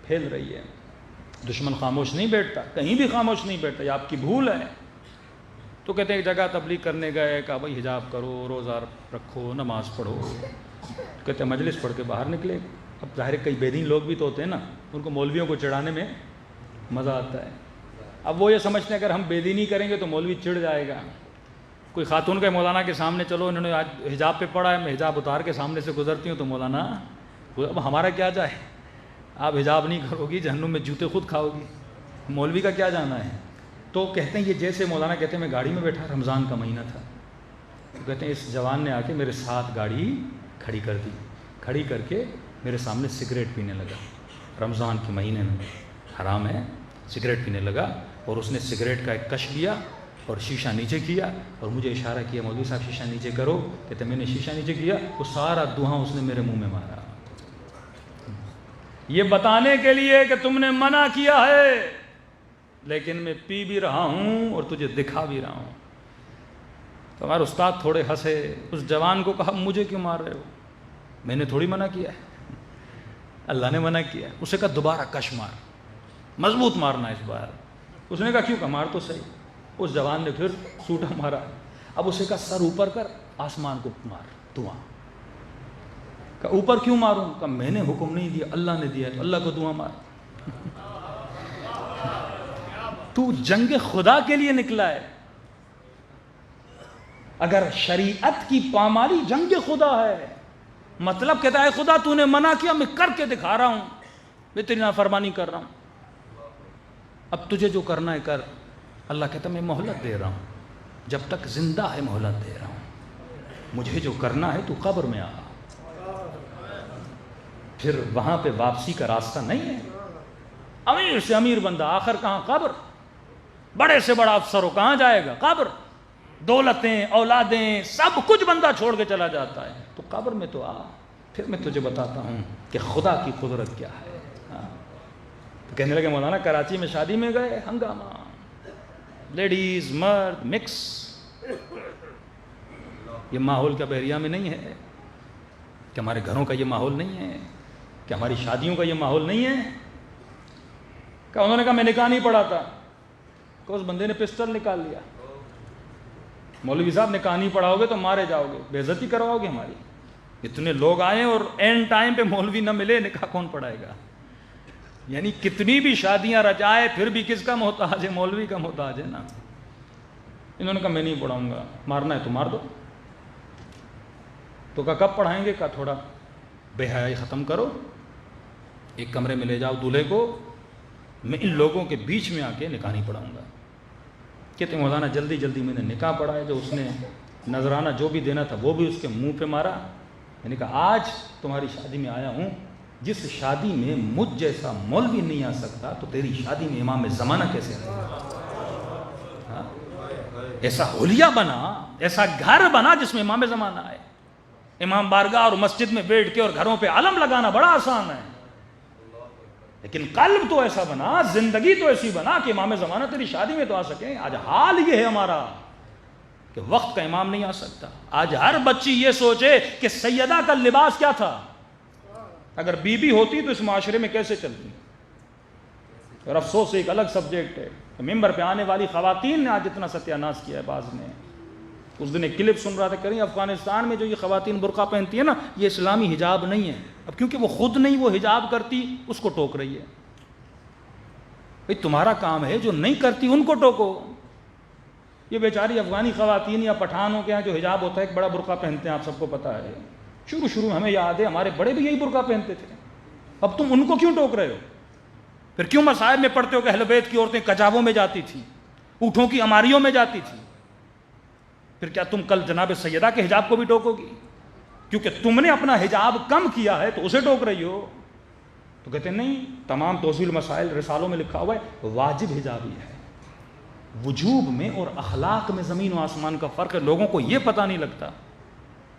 Speaker 2: پھیل رہی ہے. دشمن خاموش نہیں بیٹھتا, کہیں بھی خاموش نہیں بیٹھتا, یہ آپ کی بھول ہے. تو کہتے ہیں ایک جگہ تبلیغ کرنے گئے, کہا بھائی حجاب کرو, روزہ رکھو, نماز پڑھو. کہتے ہیں مجلس پڑھ کے باہر نکلے. اب ظاہر کئی بے دین لوگ بھی تو ہوتے ہیں نا, ان کو مولویوں کو چڑھانے میں مزہ آتا ہے. اب وہ یہ سمجھتے ہیں اگر ہم بے دینی کریں گے تو مولوی چڑھ جائے گا. کوئی خاتون کے مولانا کے سامنے چلو انہوں نے آج حجاب پہ پڑھا ہے, میں حجاب اتار کے سامنے سے گزرتی ہوں تو مولانا اب ہمارا کیا جائے, آپ حجاب نہیں کرو گی جہنم میں جوتے خود کھاؤ گی, مولوی کا کیا جانا ہے. تو کہتے ہیں یہ جیسے مولانا کہتے ہیں میں گاڑی میں بیٹھا, رمضان کا مہینہ تھا, تو کہتے ہیں اس جوان نے آ کے میرے ساتھ گاڑی کھڑی کر دی, کھڑی کر کے میرے سامنے سگریٹ پینے لگا. رمضان کے مہینے میں حرام ہے, سگریٹ پینے لگا, اور اس نے سگریٹ کا ایک کش لیا اور شیشہ نیچے کیا اور مجھے اشارہ کیا مولوی صاحب شیشہ نیچے کرو. کہتے میں نے شیشہ نیچے کیا, وہ سارا دھواں اس نے میرے منہ میں مارا, یہ بتانے کے لیے کہ تم نے منع کیا ہے لیکن میں پی بھی رہا ہوں اور تجھے دکھا بھی رہا ہوں. تو ہمارے استاد تھوڑے ہنسے. اس جوان کو کہا مجھے کیوں مار رہے ہو, میں نے تھوڑی منع کیا ہے, اللہ نے منع کیا ہے. اسے کہا دوبارہ کش مار, مضبوط مارنا اس بار. اس نے کہا کیوں, کہ مار تو صحیح. اس جوان نے پھر سوٹا مارا. اب اسے کہا سر اوپر کر, آسمان کو مار دعا. کہا اوپر کیوں ماروں, کہا میں نے حکم نہیں دیا, اللہ نے دیا ہے, تو اللہ کو دعا مار. تو جنگ خدا کے لیے نکلا ہے. اگر شریعت کی پامالی جنگ خدا ہے، مطلب کہتا ہے خدا تو نے منع کیا، میں کر کے دکھا رہا ہوں، میں تیری نافرمانی کر رہا ہوں، اب تجھے جو کرنا ہے کر. اللہ کہتا ہے میں مہلت دے رہا ہوں، جب تک زندہ ہے مہلت دے رہا ہوں، مجھے جو کرنا ہے تو قبر میں آ. پھر وہاں پہ واپسی کا راستہ نہیں ہے. امیر سے امیر بندہ آخر کہاں؟ قبر. بڑے سے بڑا افسر ہو کہاں جائے گا؟ قبر. دولتیں، اولادیں، سب کچھ بندہ چھوڑ کے چلا جاتا ہے. تو قبر میں تو آ، پھر میں تجھے بتاتا ہوں کہ خدا کی قدرت کیا ہے. تو کہنے لگے مولانا کراچی میں شادی میں گئے، ہنگامہ، لیڈیز مرد مکس. یہ ماحول کیا بحریہ میں نہیں ہے؟ کہ ہمارے گھروں کا یہ ماحول نہیں ہے؟ کہ ہماری شادیوں کا یہ ماحول نہیں ہے؟ کہ انہوں نے کہا میں نکاح نہیں پڑھا تھا. کہ اس بندے نے پسٹل نکال لیا. مولوی صاحب نکاح نہیں پڑھاؤ گے تو مارے جاؤ گے، بے عزتی کرواؤ گے ہماری. اتنے لوگ آئے اور اینڈ ٹائم پہ مولوی نہ ملے، نکاح کون پڑھائے گا؟ یعنی کتنی بھی شادیاں رچائے پھر بھی کس کا محتاج ہے؟ مولوی کا محتاج ہے نا. انہوں نے کہا میں نہیں پڑھاؤں گا، مارنا ہے تو مار دو. تو کہا کب پڑھائیں گے؟ کہا تھوڑا بے حیائی ختم کرو، ایک کمرے میں لے جاؤ دولہے کو، میں ان لوگوں کے بیچ میں آ کے نکاح نہیں پڑھاؤں گا. کہتے مولانا جلدی جلدی میں نے نکاح پڑھا ہے. جو اس نے نذرانہ جو بھی دینا تھا وہ بھی اس کے منہ پہ مارا. میں نے کہا آج تمہاری شادی میں آیا ہوں، جس شادی میں مجھ جیسا مولوی نہیں آ سکتا تو تیری شادی میں امام زمانہ کیسے آئے گا؟ ایسا حلیہ بنا، ایسا گھر بنا جس میں امام زمانہ آئے. امام بارگاہ اور مسجد میں بیٹھ کے اور گھروں پہ علم لگانا بڑا آسان ہے، لیکن قلب تو ایسا بنا، زندگی تو ایسی بنا کہ امام زمانہ تیری شادی میں تو آ سکیں. آج حال یہ ہے ہمارا کہ وقت کا امام نہیں آ سکتا. آج ہر بچی یہ سوچے کہ سیدہ کا لباس کیا تھا، اگر بی بی ہوتی تو اس معاشرے میں کیسے چلتی. اور افسوس ایک الگ سبجیکٹ ہے کہ ممبر پہ آنے والی خواتین نے آج اتنا ستیہ ناش کیا ہے. بعض نے اس دن ایک کلپ سن رہا تھا، کہیں افغانستان میں جو یہ خواتین برقع پہنتی ہیں نا، یہ اسلامی حجاب نہیں ہے. اب کیونکہ وہ خود نہیں وہ حجاب کرتی، اس کو ٹوک رہی ہے. بھئی تمہارا کام ہے جو نہیں کرتی ان کو ٹوکو. یہ بیچاری افغانی خواتین یا پٹھانوں کے یہاں جو حجاب ہوتا ہے ایک بڑا برقع پہنتے ہیں، آپ سب کو پتہ ہے. شروع میں ہمیں یاد ہے ہمارے بڑے بھی یہی برقع پہنتے تھے. اب تم ان کو کیوں ٹوک رہے ہو؟ پھر کیوں مصائب میں پڑھتے ہو کہ اہل بیت کی عورتیں کجاووں میں جاتی تھیں، اونٹوں کی اماریوں میں جاتی تھیں؟ پھر کیا تم کل جناب سیدہ کے حجاب کو بھی ٹوکو گی؟ کیونکہ تم نے اپنا حجاب کم کیا ہے تو اسے ٹوک رہی ہو. تو کہتے ہیں نہیں، تمام توضیح المسائل رسالوں میں لکھا ہوا ہے واجب حجاب ہی ہے. وجوب میں اور اخلاق میں زمین و آسمان کا فرق ہے، لوگوں کو یہ پتہ نہیں لگتا.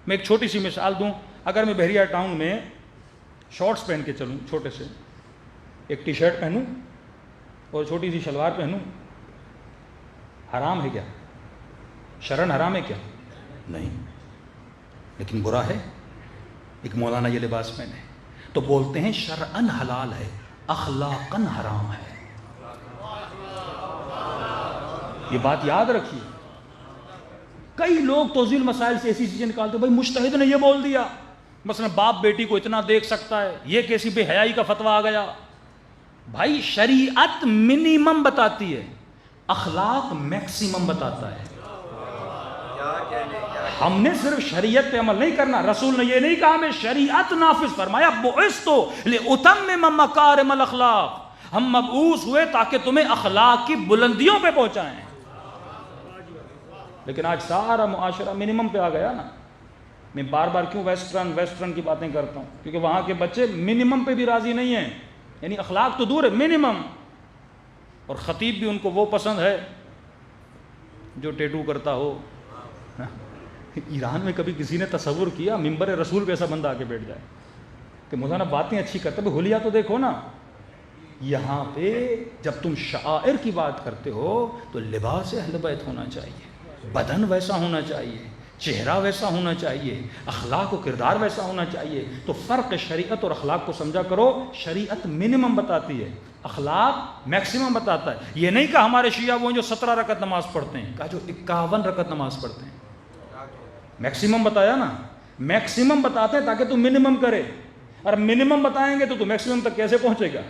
Speaker 2: میں ایک چھوٹی سی مثال دوں. اگر میں بحریہ ٹاؤن میں شارٹس پہن کے چلوں، چھوٹے سے ایک ٹی شرٹ پہنوں اور چھوٹی سی شلوار پہنوں، حرام ہے کیا؟ شرعن حرام ہے کیا؟ نہیں، لیکن برا ہے. ایک مولانا یہ لباس پہنے تو بولتے ہیں شرعن حلال ہے، اخلاقن حرام ہے. یہ بات یاد رکھیے. کئی لوگ توضیح المسائل سے ایسی چیزیں نکالتے، بھائی مجتہد نے یہ بول دیا، مثلا باپ بیٹی کو اتنا دیکھ سکتا ہے، یہ کیسی بے حیائی کا فتویٰ آ گیا. بھائی شریعت منیمم بتاتی ہے، اخلاق میکسیمم بتاتا ہے. ہم نے صرف شریعت پہ عمل نہیں کرنا. رسول نے یہ نہیں کہا میں شریعت نافذ فرمایا، بعثت لأتمم مکارم الاخلاق، ہم مبعوث ہوئے تاکہ تمہیں اخلاق کی بلندیوں پہ پہنچائیں. لیکن آج سارا معاشرہ منیمم پہ آ گیا نا. میں بار بار کیوں ویسٹرن کی باتیں کرتا ہوں؟ کیونکہ وہاں کے بچے منیمم پہ بھی راضی نہیں ہیں. یعنی اخلاق تو دور ہے، منیمم. اور خطیب بھی ان کو وہ پسند ہے جو ٹیٹو کرتا ہو. ایران میں کبھی کسی نے تصور کیا ممبر رسول پہ ایسا بندہ آ کے بیٹھ جائے کہ مولانا باتیں اچھی کرتا ہے، حلیہ تو دیکھو نا. یہاں پہ جب تم شعائر کی بات کرتے ہو تو لباس اہل بیت ہونا چاہیے، بدن ویسا ہونا چاہیے، چہرہ ویسا ہونا چاہیے، اخلاق و کردار ویسا ہونا چاہیے. تو فرق شریعت اور اخلاق کو سمجھا کرو. شریعت منیمم بتاتی ہے، اخلاق میکسیمم بتاتا ہے. یہ نہیں کہ ہمارے شیعہ وہ جو 17 رکعت نماز پڑھتے ہیں، کہا جو 51 رکعت نماز پڑھتے ہیں. میکسیمم بتایا نا، میکسیمم بتاتے ہیں تاکہ تم منیمم کرے. اور منیمم بتائیں گے تو میکسیمم تک کیسے پہنچے گا؟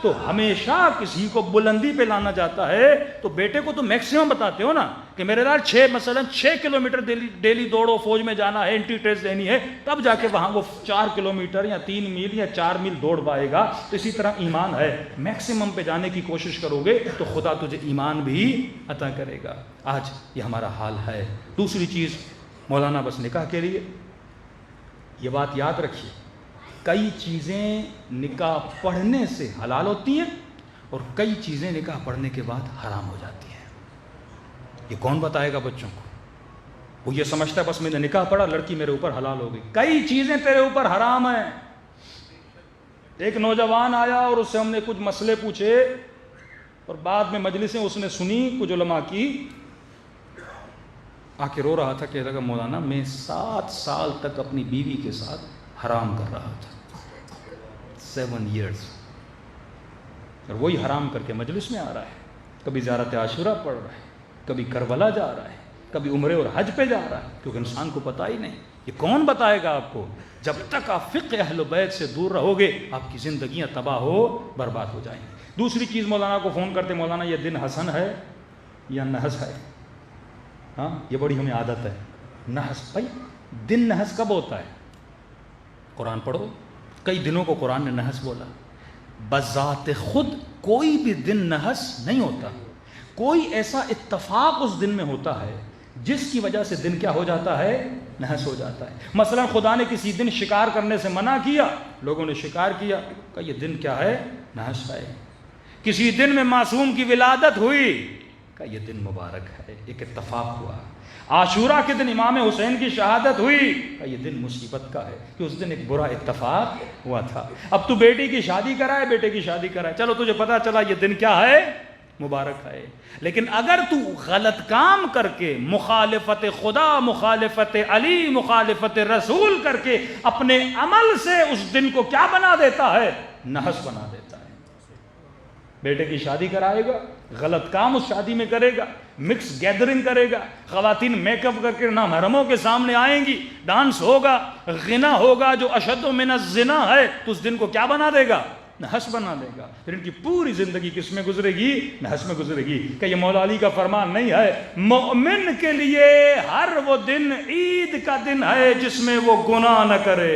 Speaker 2: تو ہمیشہ کسی کو بلندی پہ لانا جاتا ہے تو بیٹے کو تو میکسیمم بتاتے ہو نا کہ میرے لال 6 کلومیٹر ڈیلی دوڑو، فوج میں جانا ہے، انٹری ٹیسٹ دینی ہے، تب جا کے وہاں وہ 4 کلومیٹر یا 3 میل یا 4 میل دوڑ پائے گا۔ تو اسی طرح ایمان ہے، میکسیمم پہ جانے کی کوشش کرو گے تو خدا تجھے ایمان بھی عطا کرے گا۔ آج یہ ہمارا حال ہے۔ دوسری چیز مولانا بس نکاح کے لیے یہ بات یاد رکھیے، کئی چیزیں نکاح پڑھنے سے حلال ہوتی ہیں اور کئی چیزیں نکاح پڑھنے کے بعد حرام ہو جاتی ہیں۔ یہ کون بتائے گا بچوں کو؟ وہ یہ سمجھتا ہے بس میں نے نکاح پڑھا، لڑکی میرے اوپر حلال ہو گئی۔ کئی چیزیں تیرے اوپر حرام ہیں۔ ایک نوجوان آیا اور اس سے ہم نے کچھ مسئلے پوچھے اور بعد میں مجلسیں اس نے سنی کچھ علماء کی، آ کے رو رہا تھا، کہہ رہا کہ مولانا میں 7 سال تک اپنی بیوی کے ساتھ حرام کر رہا تھا، 7 ایئرز، اور وہی حرام کر کے مجلس میں آ رہا ہے، کبھی زیارت عاشورہ پڑھ رہا ہے، کبھی کربلا جا رہا ہے، کبھی عمرے اور حج پہ جا رہا ہے، کیونکہ انسان کو پتہ ہی نہیں۔ یہ کون بتائے گا آپ کو؟ جب تک آپ فقہ اہل بیت سے دور رہو گے آپ کی زندگیاں تباہ ہو برباد ہو جائیں گی۔ دوسری چیز مولانا کو فون کرتے، مولانا یہ دن حسن ہے یا نحس ہے؟ ہاں یہ بڑی ہمیں عادت ہے، نحس۔ بھائی دن نحس کب ہوتا ہے؟ قرآن پڑھو، کئی دنوں کو قرآن نے نحس بولا۔ بذات خود کوئی بھی دن نحس نہیں ہوتا، کوئی ایسا اتفاق اس دن میں ہوتا ہے جس کی وجہ سے دن کیا ہو جاتا ہے؟ نحس ہو جاتا ہے۔ مثلا خدا نے کسی دن شکار کرنے سے منع کیا، لوگوں نے شکار کیا، کہ یہ دن کیا ہے؟ نحس ہے۔ کسی دن میں معصوم کی ولادت ہوئی، کہ یہ دن مبارک ہے، ایک اتفاق ہوا۔ عاشورہ کے دن امام حسین کی شہادت ہوئی، کہ یہ دن مصیبت کا ہے، کہ اس دن ایک برا اتفاق ہوا تھا۔ اب تو بیٹی کی شادی کرائے، بیٹے کی شادی کرائے، چلو تجھے پتا چلا یہ دن کیا ہے؟ مبارک ہے۔ لیکن اگر تو غلط کام کر کے، مخالفت خدا، مخالفت علی، مخالفت رسول کر کے اپنے عمل سے اس دن کو کیا بنا دیتا ہے؟ نحس بنا دیتا ہے۔ بیٹے کی شادی کرائے گا، غلط کام اس شادی میں کرے گا، مکس گیدرنگ کرے گا، خواتین میک اپ کر کے نامحرموں کے سامنے آئیں گی، ڈانس ہوگا، غنا ہوگا جو اشد من الزنا ہے، تو اس دن کو کیا بنا دے گا؟ نحس بنا دے گا۔ پھر ان کی پوری زندگی کس میں گزرے گی؟ نحس میں گزرے گی۔ کہ یہ مولا علی کا فرمان نہیں ہے؟ مومن کے لیے ہر وہ دن عید کا دن ہے جس میں وہ گناہ نہ کرے۔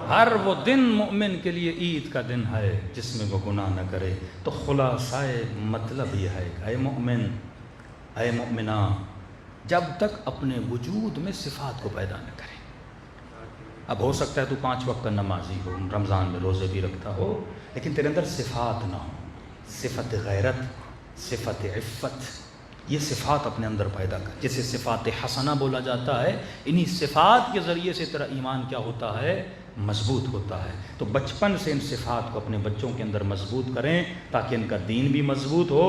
Speaker 2: ہر وہ دن مومن کے لیے عید کا دن ہے جس میں وہ گناہ نہ کرے۔ تو خلاصۂ مطلب یہ ہے کہ اے مومن، اے مومنہ، جب تک اپنے وجود میں صفات کو پیدا نہ کرے۔ اب ہو سکتا ہے تو 5 وقت کا نمازی ہو، رمضان میں روزے بھی رکھتا ہو، لیکن تیرے اندر صفات نہ ہو، صفت غیرت، صفت عفت، یہ صفات اپنے اندر پیدا کر، جسے صفات حسنہ بولا جاتا ہے۔ انہی صفات کے ذریعے سے تیرا ایمان کیا ہوتا ہے؟ مضبوط ہوتا ہے۔ تو بچپن سے ان صفات کو اپنے بچوں کے اندر مضبوط کریں تاکہ ان کا دین بھی مضبوط ہو،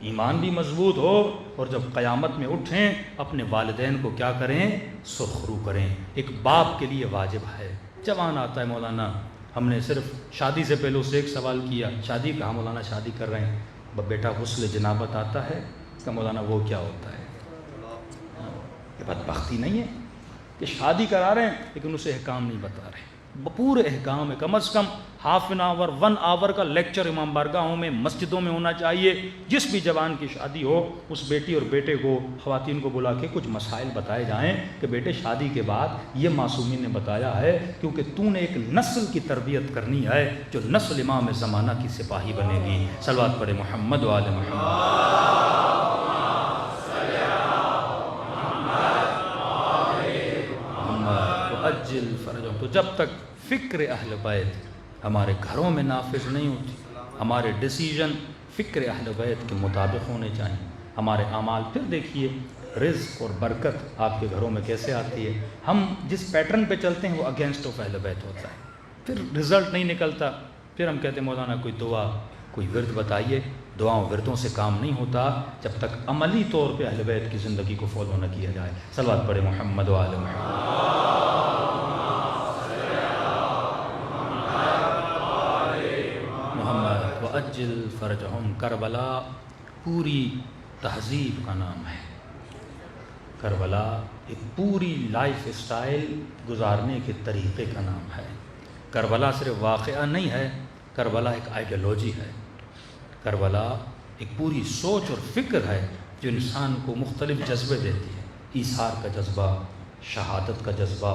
Speaker 2: ایمان بھی مضبوط ہو، اور جب قیامت میں اٹھیں اپنے والدین کو کیا کریں؟ سرخرو کریں۔ ایک باپ کے لیے واجب ہے۔ جوان آتا ہے، مولانا ہم نے صرف شادی سے پہلے اس سے ایک سوال کیا، شادی کہاں؟ مولانا شادی کر رہے ہیں۔ بیٹا غسل جنابت آتا ہے؟ کہ مولانا وہ کیا ہوتا ہے؟ یہ بدبختی نہیں ہے کہ شادی کرا رہے ہیں لیکن اسے احکام نہیں بتا رہے۔ پورے احکام ہے، کم از کم ½ an hour 1 hour کا لیکچر امام بارگاہوں میں، مسجدوں میں ہونا چاہیے۔ جس بھی جوان کی شادی ہو اس بیٹی اور بیٹے کو، خواتین کو بلا کے کچھ مسائل بتائے جائیں کہ بیٹے شادی کے بعد یہ معصومین نے بتایا ہے، کیونکہ تو نے ایک نسل کی تربیت کرنی ہے جو نسل امام زمانہ کی سپاہی بنے گی۔ صلوات پڑھے محمد و آل محمد۔ اجل فرجوں۔ تو جب تک فکر اہل بیت ہمارے گھروں میں نافذ نہیں ہوتی، ہمارے ڈیسیژن فکر اہل بیت کے مطابق ہونے چاہیے، ہمارے اعمال، پھر دیکھیے رزق اور برکت آپ کے گھروں میں کیسے آتی ہے۔ ہم جس پیٹرن پہ چلتے ہیں وہ اگینسٹ آف اہل بیت ہوتا ہے، پھر رزلٹ نہیں نکلتا، پھر ہم کہتے ہیں مولانا کوئی دعا، کوئی ورد بتائیے۔ دعاؤں وردوں سے کام نہیں ہوتا جب تک عملی طور پہ اہل بیت کی زندگی کو فالو نہ کیا جائے۔ صلوات پڑھے محمد و آل محمد۔
Speaker 1: وَأَجِّلْ فَرْجَهُمْ، کربلا پوری تہذیب کا نام ہے۔ کربلا ایک پوری لائف اسٹائل گزارنے کے طریقے کا نام ہے۔ کربلا صرف واقعہ نہیں ہے، کربلا ایک آئیڈیالوجی ہے۔ کربلا ایک پوری سوچ اور فکر ہے جو انسان کو مختلف جذبے دیتی ہے۔ ایثار کا جذبہ، شہادت کا جذبہ،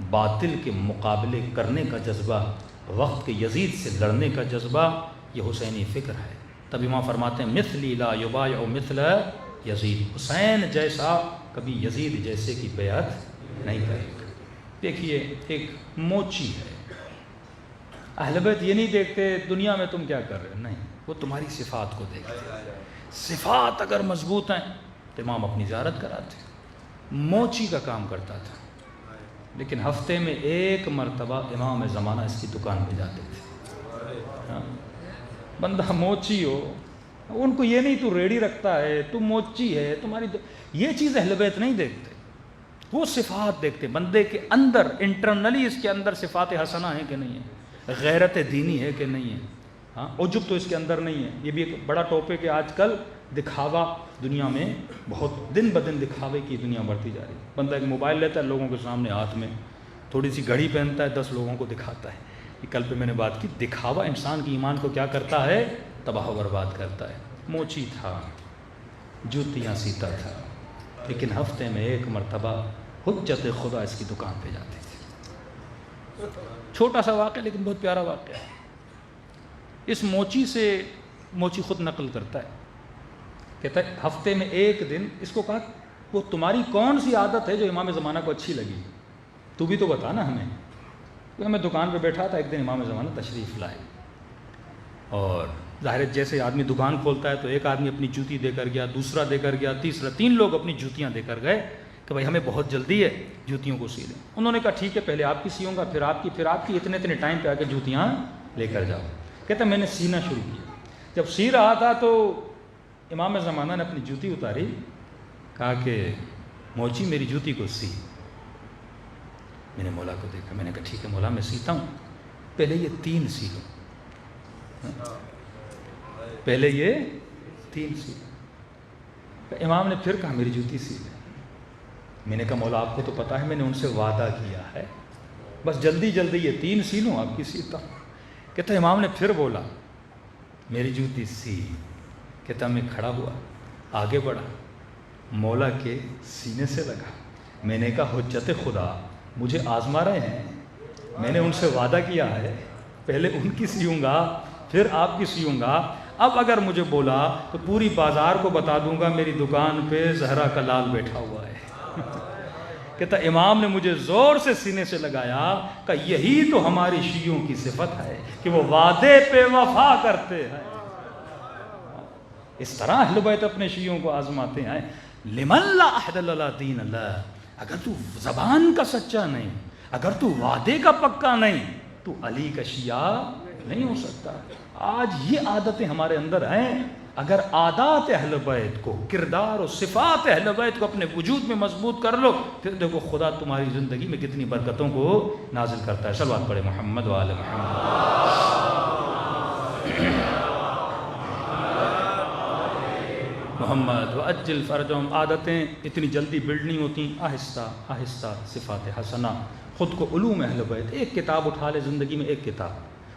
Speaker 1: باطل کے مقابلے کرنے کا جذبہ، وقت کے یزید سے لڑنے کا جذبہ، یہ حسینی فکر ہے۔ تب امام فرماتے ہیں مثلی لا یبایع مثل یزید، حسین جیسا کبھی یزید جیسے کی بیعت نہیں کرے گا۔ دیکھیے ایک موچی ہے، اہل بیت یہ نہیں دیکھتے دنیا میں تم کیا کر رہے ہو، نہیں، وہ تمہاری صفات کو دیکھتے ہیں۔ صفات اگر مضبوط ہیں تو امام اپنی زیارت کراتے۔ موچی کا کام کرتا تھا، لیکن ہفتے میں ایک مرتبہ امام زمانہ اس کی دکان پہ جاتے تھے۔ بندہ موچی ہو، ان کو یہ نہیں تو ریڑھی رکھتا ہے، تو موچی ہے تمہاری، یہ چیز اہل بیت نہیں دیکھتے، وہ صفات دیکھتے بندے کے اندر، انٹرنلی اس کے اندر صفات حسنہ ہیں کہ نہیں ہے، غیرت دینی ہے کہ نہیں ہے، ہاں عجب تو اس کے اندر نہیں ہے۔ یہ بھی ایک بڑا ٹاپک ہے آج کل، دکھاوا دنیا میں بہت دن بدن دکھاوے کی دنیا بڑھتی جا رہی ہے۔ بندہ ایک موبائل لیتا ہے لوگوں کے سامنے ہاتھ میں، تھوڑی سی گھڑی پہنتا ہے 10 لوگوں کو دکھاتا ہے۔ یہ کل پہ میں نے بات کی، دکھاوا انسان کی ایمان کو کیا کرتا ہے، تباہ و برباد کرتا ہے۔ موچی تھا، جوتیاں سیتا تھا، لیکن ہفتے میں ایک مرتبہ حجت خدا اس کی دکان پہ جاتے تھے۔ چھوٹا سا واقعہ لیکن بہت پیارا واقعہ ہے۔ اس موچی سے، موچی خود نقل کرتا ہے، کہتا ہے ہفتے میں ایک دن، اس کو کہا وہ تمہاری کون سی عادت ہے جو امام زمانہ کو اچھی لگی، تو بھی تو بتا نا ہمیں۔ تو میں دکان پہ بیٹھا تھا، ایک دن امام زمانہ تشریف لائے، اور ظاہر جیسے آدمی دکان کھولتا ہے تو ایک آدمی اپنی جوتی دے کر گیا، دوسرا دے کر گیا، تیسرا، 3 لوگ اپنی جوتیاں دے کر گئے کہ بھائی ہمیں بہت جلدی ہے، جوتیوں کو سی لیں۔ انہوں نے کہا ٹھیک ہے، پہلے آپ کی سیوں گا، پھر آپ کی، پھر آپ کی، اتنے ٹائم پہ آ کے جوتیاں لے کر جاؤ۔ کہتا میں نے سینا شروع کیا، جب سی رہا تھا تو امام زمانہ نے اپنی جوتی اتاری، کہا کہ موچی میری جوتی کو سی۔ میں نے مولا کو دیکھا، میں نے کہا ٹھیک ہے مولا میں سیتا ہوں، پہلے یہ 3 سی لو، پہلے یہ 3 سی لو۔ امام نے پھر کہا میری جوتی سی لے۔ میں نے کہا مولا آپ کو تو پتہ ہے میں نے ان سے وعدہ کیا ہے، بس جلدی جلدی یہ 3 سی لوں، آپ کی سیتا ہوں۔ کہتا امام نے پھر بولا میری جوتی سی۔ کہتا میں کھڑا ہوا، آگے بڑھا، مولا کے سینے سے لگا۔ میں نے کہا حجت خدا مجھے آزما رہے ہیں، میں نے ان سے وعدہ کیا ہے پہلے ان کی سیوں گا پھر آپ کی سیوں گا، اب اگر مجھے بولا تو پوری بازار کو بتا دوں گا میری دکان پہ زہرا کا لال بیٹھا ہوا ہے۔ کہتا امام نے مجھے زور سے سینے سے لگایا کہ یہی تو ہماری شیعوں کی صفت ہے کہ وہ وعدے پہ وفا کرتے ہیں۔ اس طرح اہل بیت اپنے شیعوں کو آزماتے ہیں۔ لمن لا عہد اللہ دین اللہ، اگر تو زبان کا سچا نہیں، اگر تو وعدے کا پکا نہیں، تو علی کا شیعہ نہیں ہو سکتا۔ آج یہ عادتیں ہمارے اندر ہیں، اگر عادات اہل بیت کو، کردار و صفات اہل بیت کو اپنے وجود میں مضبوط کر لو، پھر دیکھو خدا تمہاری زندگی میں کتنی برکتوں کو نازل کرتا ہے۔ صلوات پڑھے محمد و آل محمد۔ محمد وعجل فرجہم، عادتیں اتنی جلدی بلڈ نہیں ہوتی، آہستہ آہستہ صفات حسنہ۔ خود کو علوم اہل بیت، ایک کتاب اٹھا لے زندگی میں، ایک کتاب،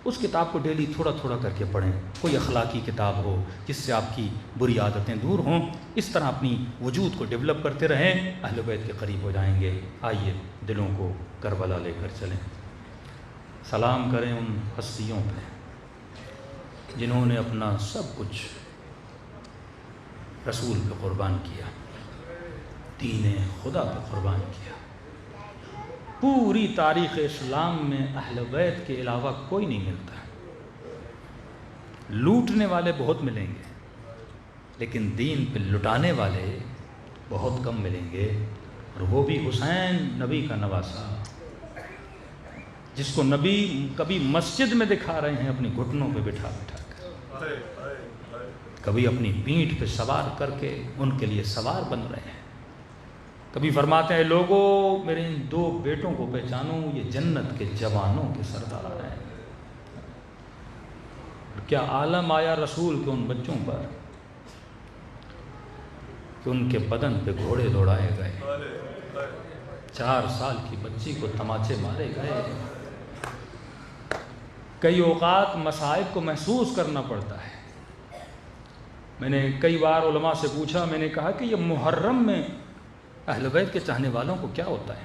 Speaker 1: اس کتاب کو ڈیلی تھوڑا تھوڑا کر کے پڑھیں، کوئی اخلاقی کتاب ہو جس سے آپ کی بری عادتیں دور ہوں، اس طرح اپنی وجود کو ڈیولپ کرتے رہیں، اہل بیت کے قریب ہو جائیں گے۔ آئیے دلوں کو کربلا لے کر چلیں، سلام کریں ان ہستیوں پہ جنہوں نے اپنا سب کچھ رسول پہ قربان کیا، دین خدا پہ قربان کیا۔ پوری تاریخ اسلام میں اہل بیت کے علاوہ کوئی نہیں ملتا۔ لوٹنے والے بہت ملیں گے، لیکن دین پہ لٹانے والے بہت کم ملیں گے، اور وہ بھی حسین نبی کا نواسا، جس کو نبی کبھی مسجد میں دکھا رہے ہیں اپنی گھٹنوں پہ بٹھا بٹھا کر، کبھی اپنی پیٹھ پہ سوار کر کے ان کے لیے سوار بن رہے ہیں، کبھی فرماتے ہیں لوگوں میرے ان 2 بیٹوں کو پہچانو، یہ جنت کے جوانوں کے سردار ہیں۔
Speaker 2: کیا عالم آیا رسول کے ان بچوں پر کہ ان کے بدن پہ گھوڑے دوڑائے گئے، 4 سال کی بچی کو تماچے مارے گئے۔ کئی اوقات مصائب کو محسوس کرنا پڑتا ہے۔ میں نے کئی بار علماء سے پوچھا، میں نے کہا کہ یہ محرم میں اہل بیت کے چاہنے والوں کو کیا ہوتا ہے؟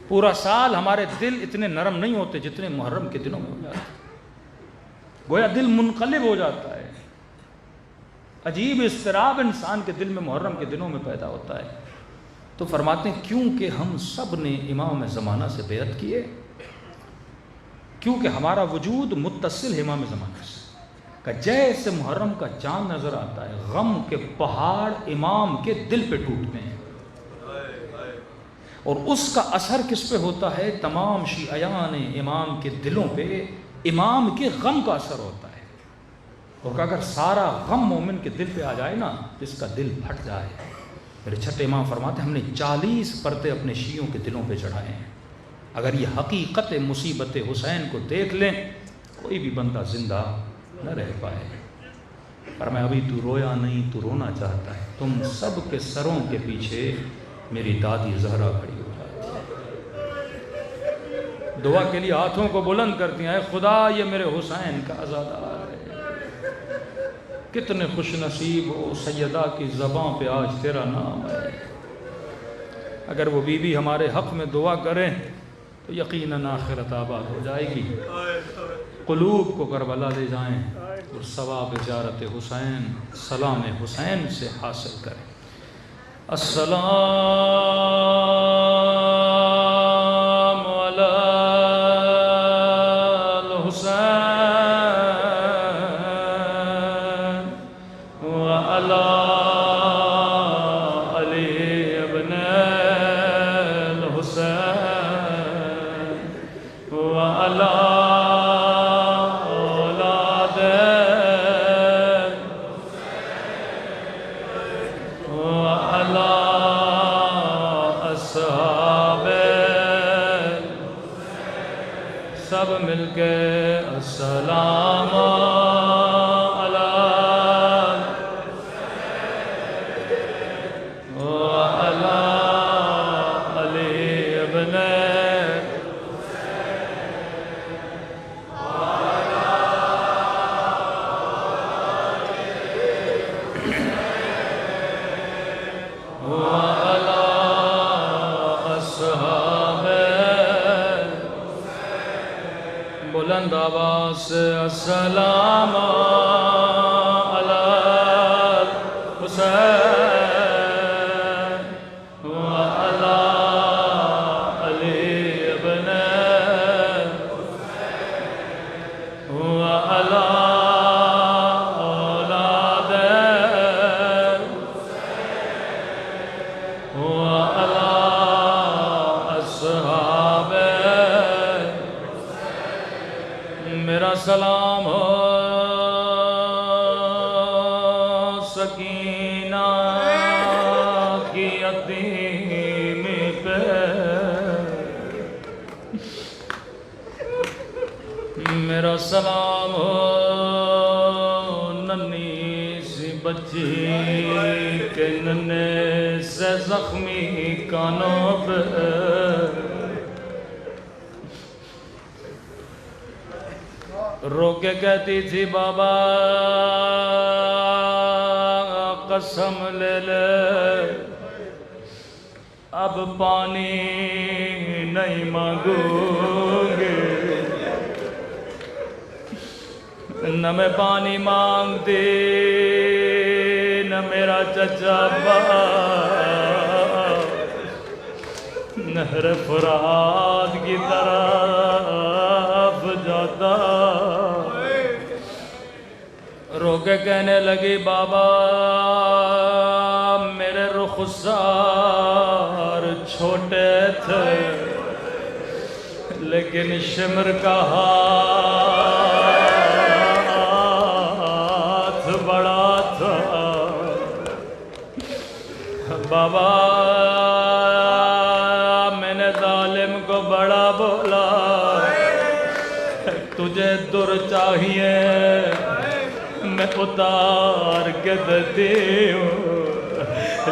Speaker 2: پورا سال ہمارے دل اتنے نرم نہیں ہوتے جتنے محرم کے دنوں میں ہو جاتے ہیں۔ گویا دل منقلب ہو جاتا ہے، عجیب اضطراب انسان کے دل میں محرم کے دنوں میں پیدا ہوتا ہے۔ تو فرماتے ہیں کیونکہ ہم سب نے امام زمانہ سے بیعت کیے، کیونکہ ہمارا وجود متصل امام زمانہ سے، کہ جیسے محرم کا چاند نظر آتا ہے، غم کے پہاڑ امام کے دل پہ ٹوٹتے ہیں، اور اس کا اثر کس پہ ہوتا ہے؟ تمام شیعیان امام کے دلوں پہ امام کے غم کا اثر ہوتا ہے۔ اور کہ اگر سارا غم مومن کے دل پہ آ جائے نا، جس کا دل پھٹ جائے۔ میرے چھٹے امام فرماتے ہیں ہم نے 40 پردے اپنے شیعوں کے دلوں پہ چڑھائے ہیں۔ اگر یہ حقیقت مصیبت حسین کو دیکھ لیں، کوئی بھی بندہ زندہ نہ رہ پائے۔ پر میں ابھی تو رویا نہیں، تو رونا چاہتا ہے۔ تم سب کے سروں کے پیچھے میری دادی زہرا کھڑی ہو جاتی ہے، دعا کے لیے ہاتھوں کو بلند کرتی ہیں، اے خدا یہ میرے حسین کا عزادار ہے۔ کتنے خوش نصیب ہو سیدہ کی زباں پہ آج تیرا نام ہے۔ اگر وہ بی بی ہمارے حق میں دعا کریں تو یقیناً آخرت آباد ہو جائے گی۔ قلوب کو کربلا لے جائیں اور ثواب زیارت حسین، سلام حسین سے حاصل کریں۔ السلام علی الحسین وعلی علی ابن الحسین وعلی اولاد وعلی اصحاب، سب مل کے السلام علی وعلی علی ابن وعلی اصحاب، بلند آواز سے السلام علی الحسین وعلی علی ابن وعلی اولاد وعلی اصحاب، میرا سلام ہو سکینہ کی یتیم پہ، میرا سلام ہو ننھی سی بچی کے ننے سے زخمی کانوں پہ، رو کے کہتی تھی بابا قسم لے لے اب پانی نہیں مانگوں گے، نہ میں پانی مانگتی نہ میرا چچا نہر فرات کی طرف جاتا، رو کے کہنے لگی بابا میرے رخسار چھوٹے تھے لیکن شمر کا ہاتھ بڑا تھا، بابا میں نے ظالم کو بڑا بولا،
Speaker 1: تجھے در چاہیے میں اتار کے دیتی ہوں،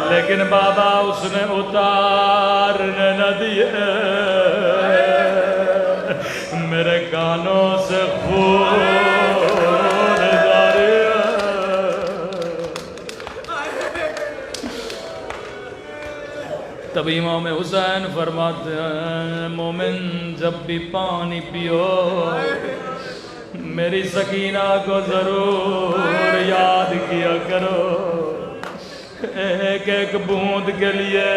Speaker 1: لیکن بابا اس نے اتارنے نہ دیے، میرے کانوں سے خون جاری ہے۔ تبھی امام حسین فرماتے ہیں مومن جب بھی پانی پیو میری سکینہ کو ضرور یاد کیا کرو، ایک ایک بوند کے لیے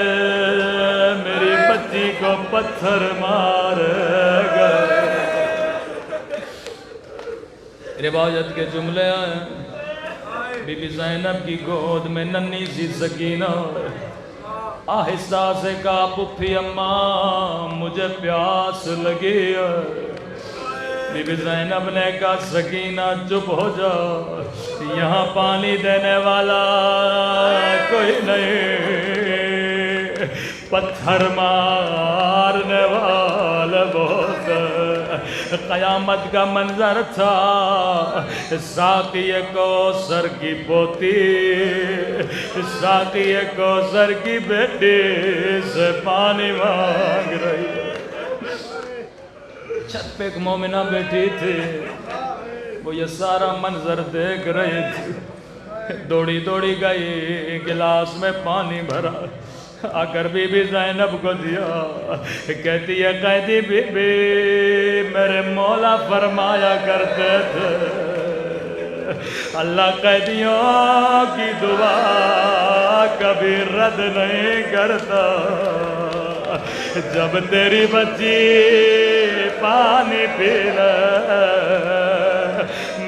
Speaker 1: میری بچی کو پتھر مار گئے۔ روایت کے جملے ہیں بی بی زینب کی گود میں ننھی سی سکینہ آہستہ سے کہا پھپھی اماں مجھے پیاس لگی ہے۔ بی بی زینب نے کہا سکینہ چپ ہو جا، یہاں پانی دینے والا کوئی نہیں، پتھر مارنے والا بہت ہے۔ قیامت کا منظر تھا، ساقی کوثر کی پوتی ساقی کوثر کی بیٹی سے پانی مانگ رہی ہے۔ چھت پہ ایک مومنہ بیٹھی تھی، وہ یہ سارا منظر دیکھ رہی تھی، دوڑی دوڑی گئی گلاس میں پانی بھرا آ کر بی بی زینب کو دیا، کہتی ہے قیدی بی بی میرے مولا فرمایا کرتے تھے اللہ قیدیوں کی دعا کبھی رد نہیں کرتا، جب تیری بچی پانی پی لے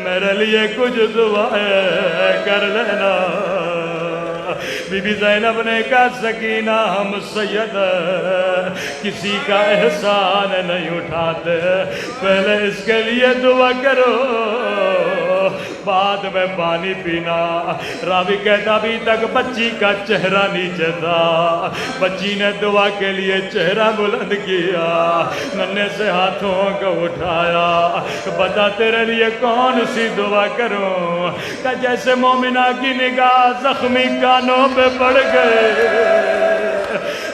Speaker 1: میرے لیے کچھ دعائیں کر لینا۔ بی بی زینب نے کہا سکینہ ہم سید کسی کا احسان نہیں اٹھاتے، پہلے اس کے لیے دعا کرو بعد میں پانی پینا۔ راوی کہتا ابھی تک بچی کا چہرہ نیچے تھا، بچی نے دعا کے لیے چہرہ بلند کیا، ننھے سے ہاتھوں کو اٹھایا، بتا تیرے لیے کون سی دعا کروں؟ کہ جیسے مومنہ کی نگاہ زخمی کانوں پہ پڑ گئے،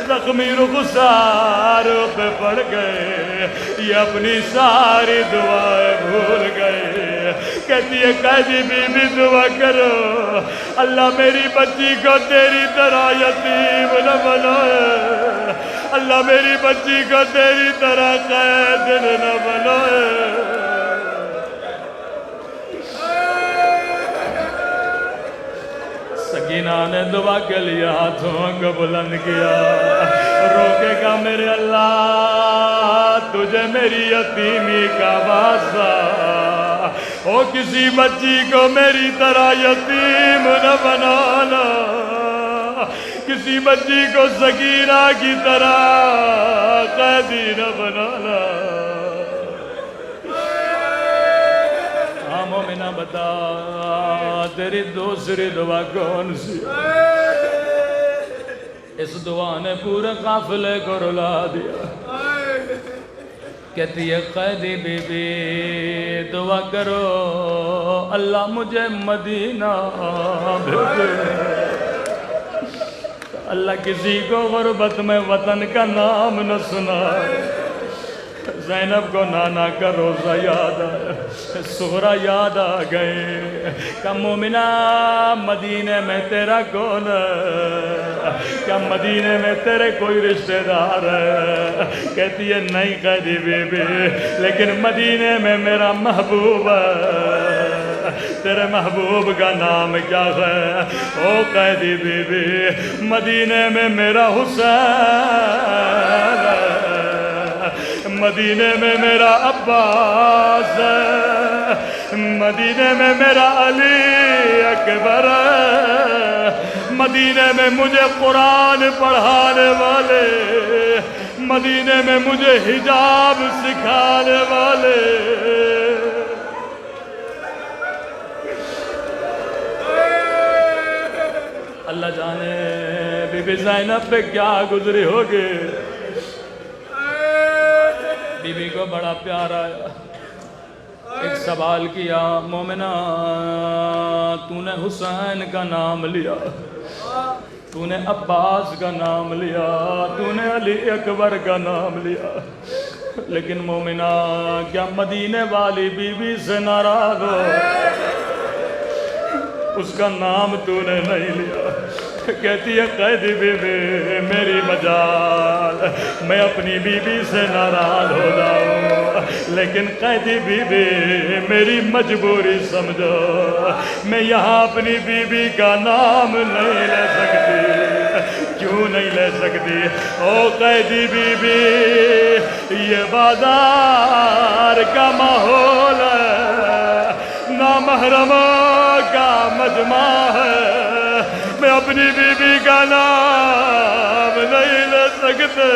Speaker 1: زخمی رخساروں پہ پڑ گئے، یہ اپنی ساری دعائیں بھول گئے۔ کہتی ہے قیدی بی بی دعا کرو اللہ میری بچی کو تیری طرح یتیم نہ بنائے، اللہ میری بچی کو تیری طرح قید نہ بنائے۔ سکینہ نے دعا کے لیے ہاتھوں کو بلند کیا، روکے گا میرے اللہ تجھے میری یتیمی کا واسطہ، او کسی بچی کو میری طرح یتیم نہ بنانا، کسی بچی کو سکینہ کی طرح قیدی نہ بنانا۔ ہاں مومنہ بتا تیری دوسری دعا کون سی؟ اس دعا نے پورے قافلے کو رلا دیا۔ کہتی ہے قیدی بی بی دعا کرو اللہ مجھے مدینہ بھیجے، اللہ کسی کو غربت میں وطن کا نام نہ سنائے۔ زینب کو نانا کا روزہ یاد آیا، سغرا یاد آ گئے، کہ مومنہ مدینے میں تیرا کون ہے؟ کیا مدینے میں تیرے کوئی رشتہ دار ہے؟ کہتی ہے نہیں قیدی بی بی، لیکن مدینے میں میرا محبوب ہے۔ تیرے محبوب کا نام کیا ہے؟ او قیدی بی بی مدینے میں میرا حسین ہے، مدینے میں میرا عباس ہے، مدینے میں میرا علی اکبر ہے، مدینے میں مجھے قرآن پڑھانے والے، مدینے میں مجھے حجاب سکھانے والے۔ اللہ جانے بی بی زینب پہ کیا گزری ہوگی۔ بی بی کو بڑا پیار آیا،
Speaker 2: ایک سوال کیا، مومنہ تو نے حسین کا نام لیا، تو نے عباس کا نام لیا، تو نے علی اکبر کا نام لیا، لیکن مومنہ کیا مدینے والی بی بی سے ناراض ہو؟ اس کا نام تو نے نہیں لیا۔ کہتی ہے قیدی بی بی میری مجال، میں اپنی بی بی سے ناراض ہو جاؤں، لیکن قیدی بی بی میری مجبوری سمجھو، میں یہاں اپنی بی بی کا نام نہیں لے سکتی۔ کیوں نہیں لے سکتی؟ او قیدی بی بی، یہ بازار کا ماحول ہے، نامحرموں کا مجمع ہے، میں اپنی بی بی کا نام نہیں لے سکتے۔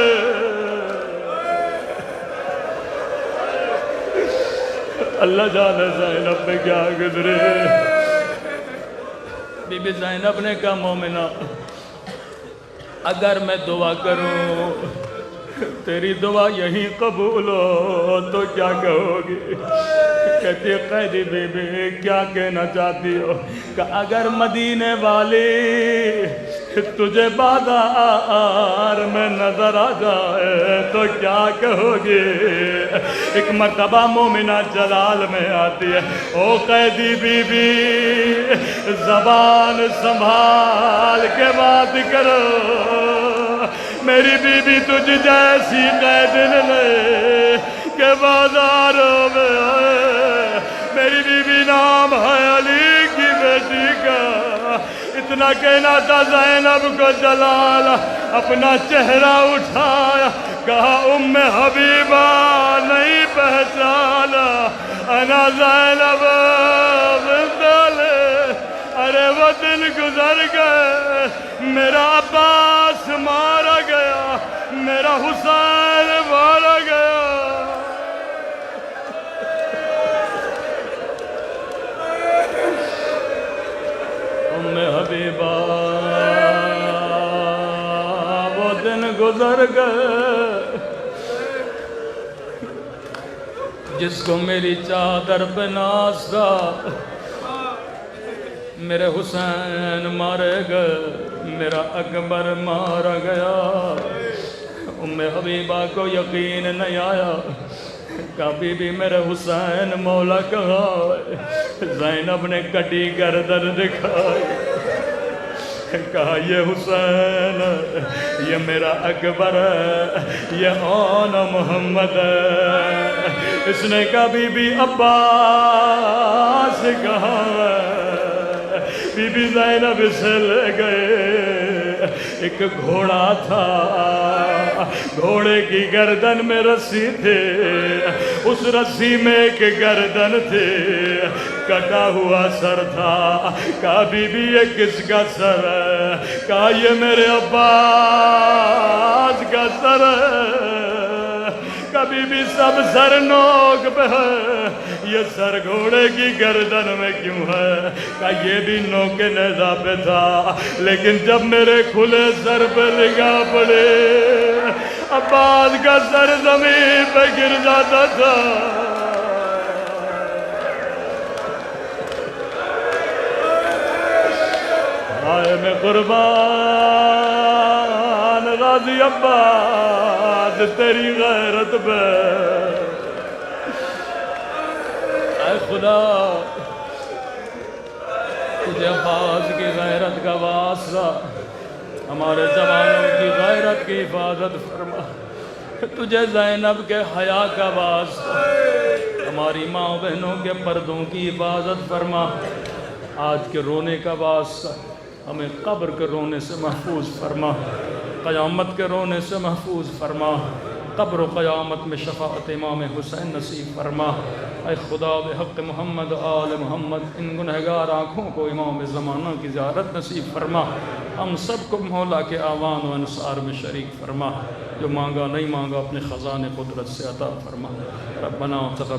Speaker 2: اللہ جانے زینب پہ کیا گزرے۔ بی بی زینب نے کہا مومنہ اگر میں دعا کروں تیری دعا یہیں قبول ہو تو کیا کہو گی؟ کہتی قیدی بی بی کیا کہنا چاہتی ہو؟ کہ اگر مدینے والی تجھے بازار میں نظر آ جائے تو کیا کہو گی؟ ایک مرتبہ مومنہ جلال میں آتی ہے، او قیدی بی بی زبان سنبھال کے بات کرو، میری بی بی تجھ جیسی قیدن لے کہ بازاروں میں آئے، میری بی بی نام ہے علی کی بیٹی کا۔ اتنا کہنا تھا زینب کو جلال اپنا چہرہ اٹھایا، کہا ام حبیبہ نہیں پہچانا، انا زینب بنت علی، ارے وہ دن گزر گئے، میرا عباس مارا گیا، میرا حسین مارا گیا۔ ام حبیبہ وہ دن گزر گئے جس کو میری چادر پہ ناز تھا، میرے حسین مارے گئے، میرا اکبر مارا گیا۔ ام حبیبہ کو یقین نہیں آیا، کہا بی بی میرے حسین مولا کہاں ہے؟ زینب نے کٹی گردن دکھائی، کہا یہ حسین ہے، یہ میرا اکبر ہے، یہ آن محمد ہے۔ اس نے کہا بی بی عباس کہاں ہے؟ بی بی زینب سے لے گئے، ایک گھوڑا تھا، گھوڑے کی گردن میں رسی تھے، اس رسی میں ایک گردن تھے، کٹا ہوا سر تھا۔ کہا بی بی یہ کس کا سر ہے؟ کہا یہ میرے عباس کا سر ہے۔ کبھی بھی سب سر نوک پہ ہے، یہ سر گھوڑے کی گردن میں کیوں ہے؟ کہ یہ بھی نوک نیزہ پہ تھا، لیکن جب میرے کھلے سر پہ نگاہ پڑے عباس کا سر زمین پہ گر جاتا تھا۔ آئے میں قربان راضی عباس تیری غیرت پہ، اے خدا تجھے عباس کی غیرت کا واسطہ، ہمارے جوانوں کی غیرت کی حفاظت فرما، تجھے زینب کے حیا کا واسطہ، ہماری ماں بہنوں کے پردوں کی حفاظت فرما، آج کے رونے کا واسطہ ہمیں قبر کے رونے سے محفوظ فرما، قیامت کے رونے سے محفوظ فرما، قبر و قیامت میں شفاعت امام حسین نصیب فرما۔ اے خدا بحق محمد آل محمد ان گنہگار آنکھوں کو امام زمانہ کی زیارت نصیب فرما، ہم سب کو مولا کے آوان و انصار میں شریک فرما، جو مانگا نہیں مانگا اپنے خزانے قدرت سے عطا فرما۔ ربنا تقبل